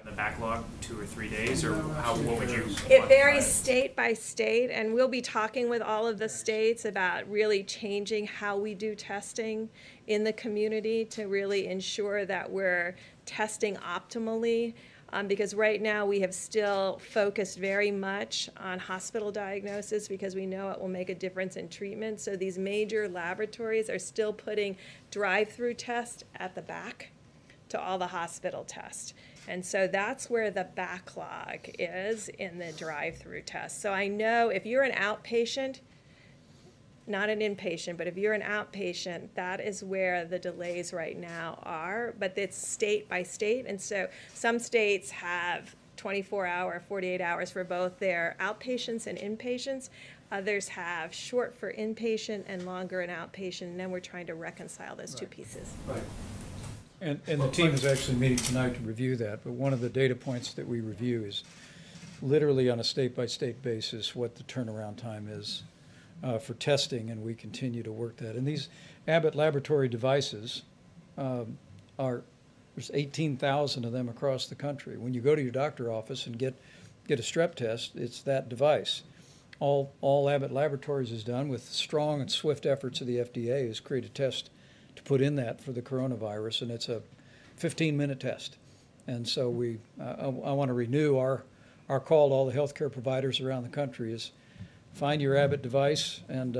The backlog, 2 or 3 days, or what would you? It varies state by state, and we'll be talking with all of the states about really changing how we do testing in the community to really ensure that we're testing optimally. Because right now we have still focused very much on hospital diagnosis because we know it will make a difference in treatment. So these major laboratories are still putting drive-through tests at the back to all the hospital tests. And so that's where the backlog is in the drive-through tests. So I know if you're an outpatient, not an inpatient, but if you're an outpatient, that is where the delays right now are, but it's state by state. And so some states have 24-hour, 48 hours for both their outpatients and inpatients. Others have short for inpatient and longer in outpatient, and then we're trying to reconcile those two pieces. Right. And the team is actually meeting tonight to review that, but one of the data points that we review is literally on a state-by-state basis what the turnaround time is for testing, and we continue to work that. And these Abbott laboratory devices there's 18,000 of them across the country. When you go to your doctor office and get a strep test, it's that device. All Abbott Laboratories has done, with strong and swift efforts of the FDA, is create a test to put in that for the coronavirus, and it's a 15-minute test. And so I want to renew our call to all the healthcare providers around the country is find your Abbott device, and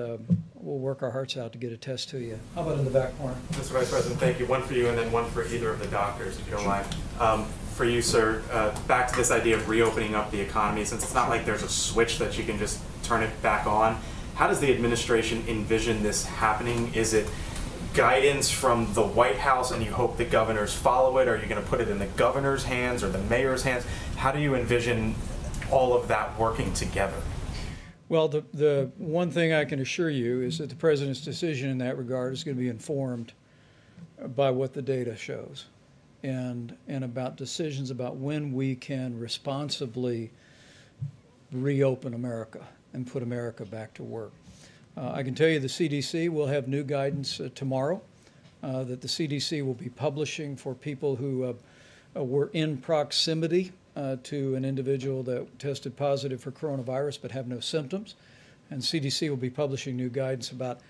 we'll work our hearts out to get a test to you. How about in the back corner? Mr. Vice President, thank you. One for you and then one for either of the doctors, if you don't mind. For you, sir, back to this idea of reopening up the economy, since it's not like there's a switch that you can just turn it back on. How does the administration envision this happening? Is it guidance from the White House and you hope the governors follow it? Are you going to put it in the governor's hands or the mayor's hands? How do you envision all of that working together? Well, the one thing I can assure you is that the president's decision in that regard is going to be informed by what the data shows and about decisions about when we can responsibly reopen America and put America back to work. I can tell you the CDC will have new guidance tomorrow that the CDC will be publishing for people who were in proximity to an individual that tested positive for coronavirus but have no symptoms. And CDC will be publishing new guidance about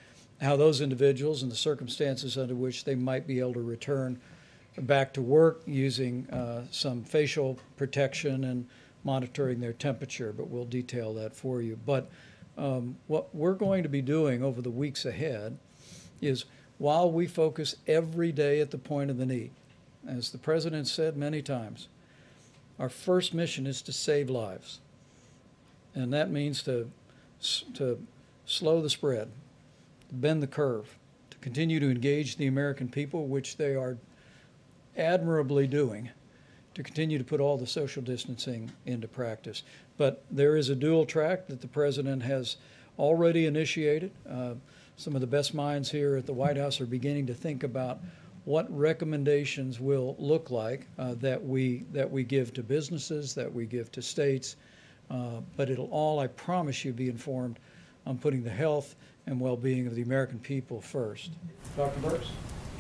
how those individuals and the circumstances under which they might be able to return back to work using some facial protection and monitoring their temperature, but we'll detail that for you. But what we're going to be doing over the weeks ahead is, while we focus every day at the point of the need, as the president said many times, our first mission is to save lives. And that means to slow the spread, to bend the curve, to continue to engage the American people, which they are admirably doing, to continue to put all the social distancing into practice. But there is a dual track that the president has already initiated. Some of the best minds here at the White House are beginning to think about what recommendations will look like that we give to businesses, that we give to states, but it'll all, I promise you, be informed on putting the health and well-being of the American people first. Dr. Birx?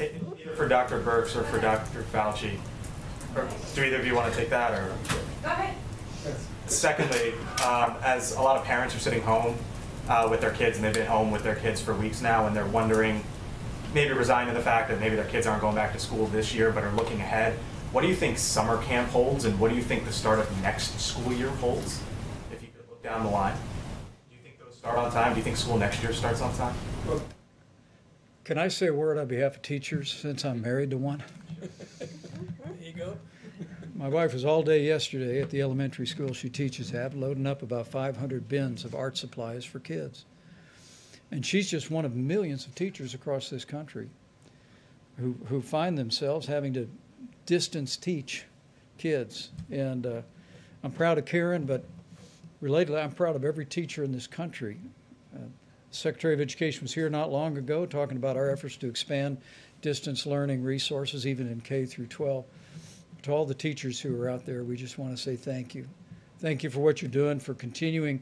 Either for Dr. Birx or for Dr. Fauci. Or do either of you want to take that? Or? Go ahead. Secondly, as a lot of parents are sitting home with their kids, and they've been home with their kids for weeks now, and they're wondering, maybe resigned to the fact that maybe their kids aren't going back to school this year, but are looking ahead, what do you think summer camp holds, and what do you think the start of next school year holds, if you could look down the line? Do you think those start on time? Do you think school next year starts on time? Can I say a word on behalf of teachers, since I'm married to one? There you go. My wife was all day yesterday at the elementary school she teaches at, loading up about 500 bins of art supplies for kids. And she's just one of millions of teachers across this country who find themselves having to distance teach kids. And I'm proud of Karen, but relatedly, I'm proud of every teacher in this country. The Secretary of Education was here not long ago talking about our efforts to expand distance learning resources, even in K through 12. To all the teachers who are out there, we just want to say thank you. Thank you for what you're doing, for continuing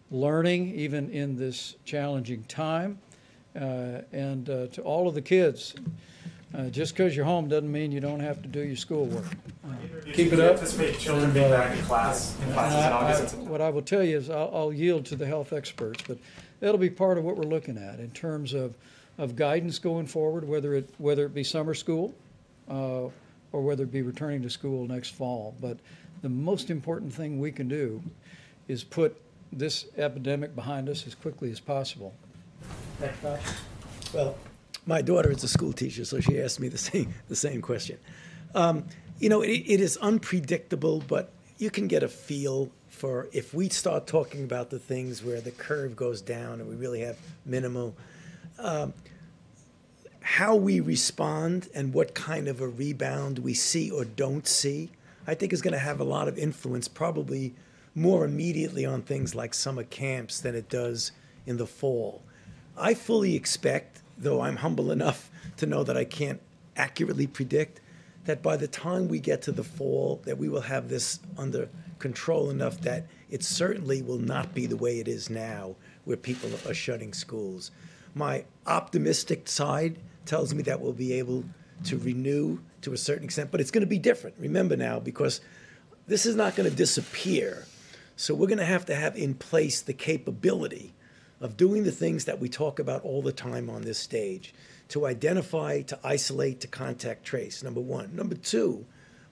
learning even in this challenging time. And to all of the kids, just because you're home doesn't mean you don't have to do your schoolwork. Keep it up. Anticipate children being back in classes in August. What I will tell you is I'll yield to the health experts, but that'll be part of what we're looking at in terms of guidance going forward, whether it be summer school or whether it be returning to school next fall. But the most important thing we can do is put this epidemic behind us as quickly as possible. Well, my daughter is a school teacher, so she asked me the same question. You know, it is unpredictable, but you can get a feel for if we start talking about the things where the curve goes down and we really have minimal, how we respond and what kind of a rebound we see or don't see, I think is going to have a lot of influence, probably more immediately on things like summer camps than it does in the fall. I fully expect, though I'm humble enough to know that I can't accurately predict, that by the time we get to the fall, that we will have this under control enough that it certainly will not be the way it is now, where people are shutting schools. My optimistic side tells me that we'll be able to renew to a certain extent, but it's going to be different. Remember now, because this is not going to disappear. So we're going to have in place the capability of doing the things that we talk about all the time on this stage, to identify, to isolate, to contact trace, number one. Number two,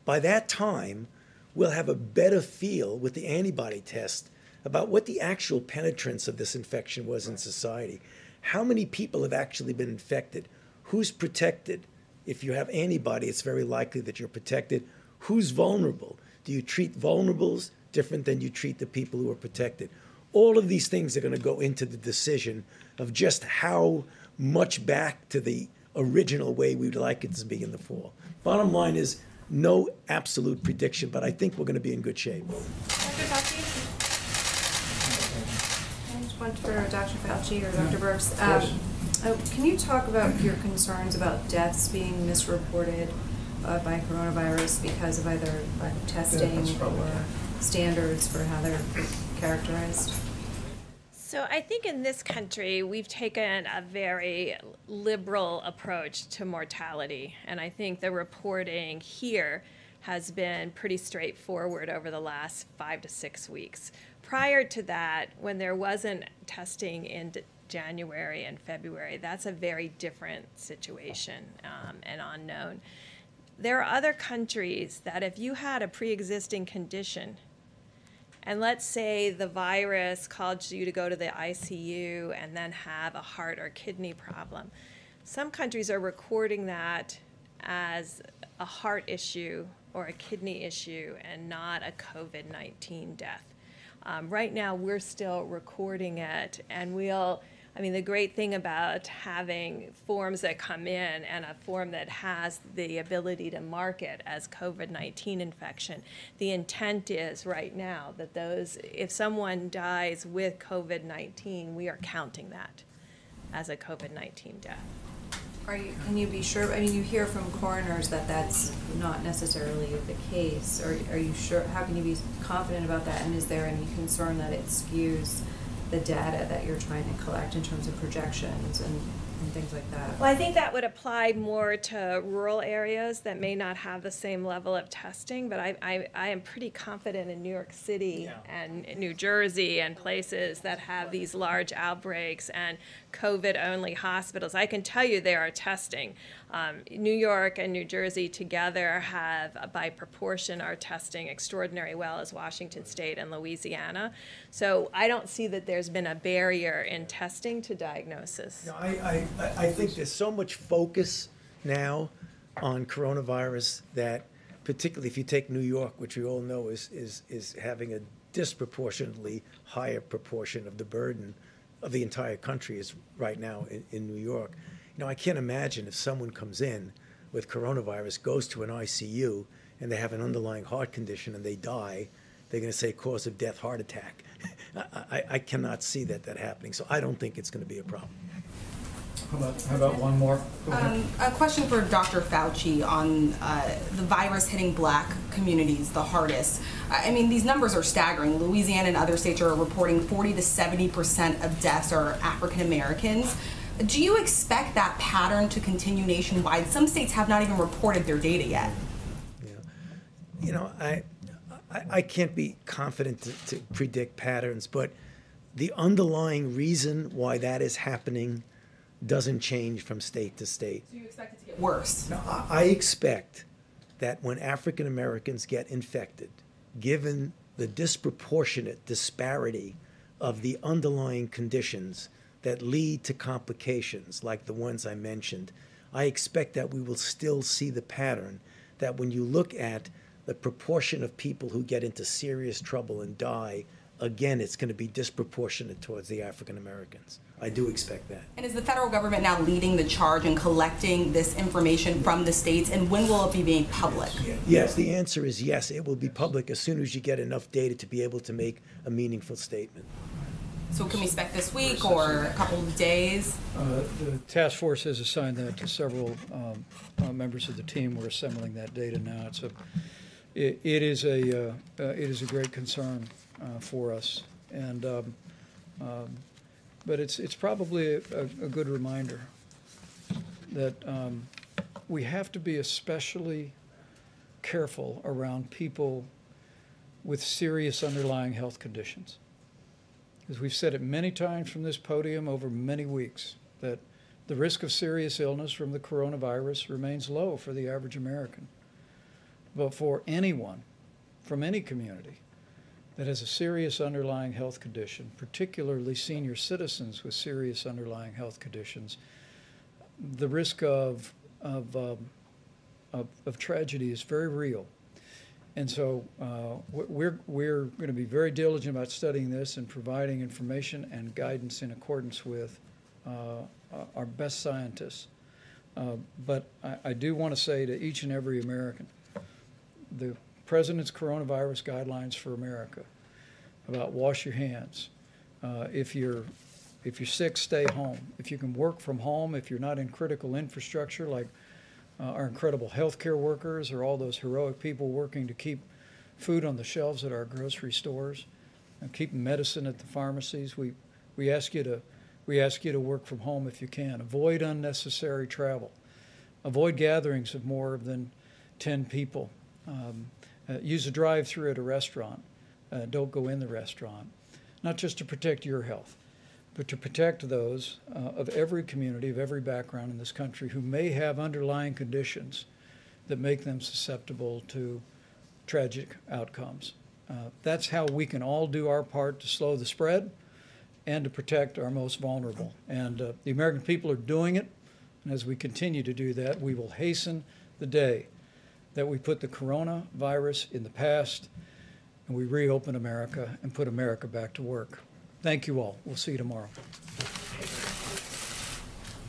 by that time, we'll have a better feel with the antibody test about what the actual penetrance of this infection was in society. How many people have actually been infected? Who's protected? If you have antibody, it's very likely that you're protected. Who's vulnerable? Do you treat vulnerables different than you treat the people who are protected? All of these things are going to go into the decision of just how much back to the original way we'd like it to be in the fall. Bottom line is no absolute prediction, but I think we're going to be in good shape. Dr. Fauci? I just want for Dr. Fauci or Dr. Birx. Can you talk about your concerns about deaths being misreported by coronavirus because of either lack of testing or standards for how they're characterized? So I think in this country, we've taken a very liberal approach to mortality. And I think the reporting here has been pretty straightforward over the last 5 to 6 weeks. Prior to that, when there wasn't testing in January and February, that's a very different situation and unknown. There are other countries that if you had a pre-existing condition, and let's say the virus caused you to go to the ICU and then have a heart or kidney problem, some countries are recording that as a heart issue or a kidney issue and not a COVID-19 death. Right now, we're still recording it, and the great thing about having forms that come in and a form that has the ability to mark it as COVID-19 infection, the intent is right now that if someone dies with COVID-19, we are counting that as a COVID-19 death. Can you be sure? I mean, you hear from coroners that that's not necessarily the case. Are you sure? How can you be confident about that? And is there any concern that it skews the data that you're trying to collect in terms of projections and things like that? Well, I think that would apply more to rural areas that may not have the same level of testing, but I am pretty confident in New York City and New Jersey and places that have these large outbreaks and COVID-only hospitals. I can tell you they are testing. New York and New Jersey together have, by proportion, are testing extraordinarily well as Washington State and Louisiana. So I don't see that there's been a barrier in testing to diagnosis. No, I think there's so much focus now on coronavirus that, particularly if you take New York, which we all know is having a disproportionately higher proportion of the burden of the entire country is right now in New York. You know, I can't imagine if someone comes in with coronavirus, goes to an ICU, and they have an underlying heart condition and they die, they're going to say cause of death, heart attack. I cannot see that happening, so I don't think it's going to be a problem. How about one more? A question for Dr. Fauci on the virus hitting Black communities the hardest. I mean, these numbers are staggering. Louisiana and other states are reporting 40 to 70% of deaths are African Americans. Do you expect that pattern to continue nationwide? Some states have not even reported their data yet. Yeah. You know, I can't be confident to predict patterns, but the underlying reason why that is happening doesn't change from state to state. So you expect it to get worse? No, I expect that when African Americans get infected, given the disproportionate disparity of the underlying conditions that lead to complications like the ones I mentioned, I expect that we will still see the pattern that when you look at the proportion of people who get into serious trouble and die, again, it's going to be disproportionate towards the African Americans. I do expect that. And is the federal government now leading the charge in collecting this information from the states, and when will it be made public? Yes, the answer is yes. It will be public as soon as you get enough data to be able to make a meaningful statement. So can we expect this week or a couple of days? The task force has assigned that to several members of the team. We're assembling that data now. It is a great concern for us, and but it's probably a good reminder that we have to be especially careful around people with serious underlying health conditions. As we've said it many times from this podium over many weeks, that the risk of serious illness from the coronavirus remains low for the average American. But for anyone from any community that has a serious underlying health condition, particularly senior citizens with serious underlying health conditions, the risk of tragedy is very real. And so we're going to be very diligent about studying this and providing information and guidance in accordance with our best scientists. But I do want to say to each and every American, the President's coronavirus guidelines for America about wash your hands. If you're sick, stay home. If you can work from home, if you're not in critical infrastructure like our incredible healthcare workers or all those heroic people working to keep food on the shelves at our grocery stores and keep medicine at the pharmacies, we ask you to work from home if you can. Avoid unnecessary travel. Avoid gatherings of more than 10 people. Use a drive-through at a restaurant. Don't go in the restaurant. Not just to protect your health, but to protect those of every community, of every background in this country who may have underlying conditions that make them susceptible to tragic outcomes. That's how we can all do our part to slow the spread and to protect our most vulnerable. And the American people are doing it, and as we continue to do that, we will hasten the day that we put the coronavirus in the past and we reopen America and put America back to work. Thank you all. We'll see you tomorrow.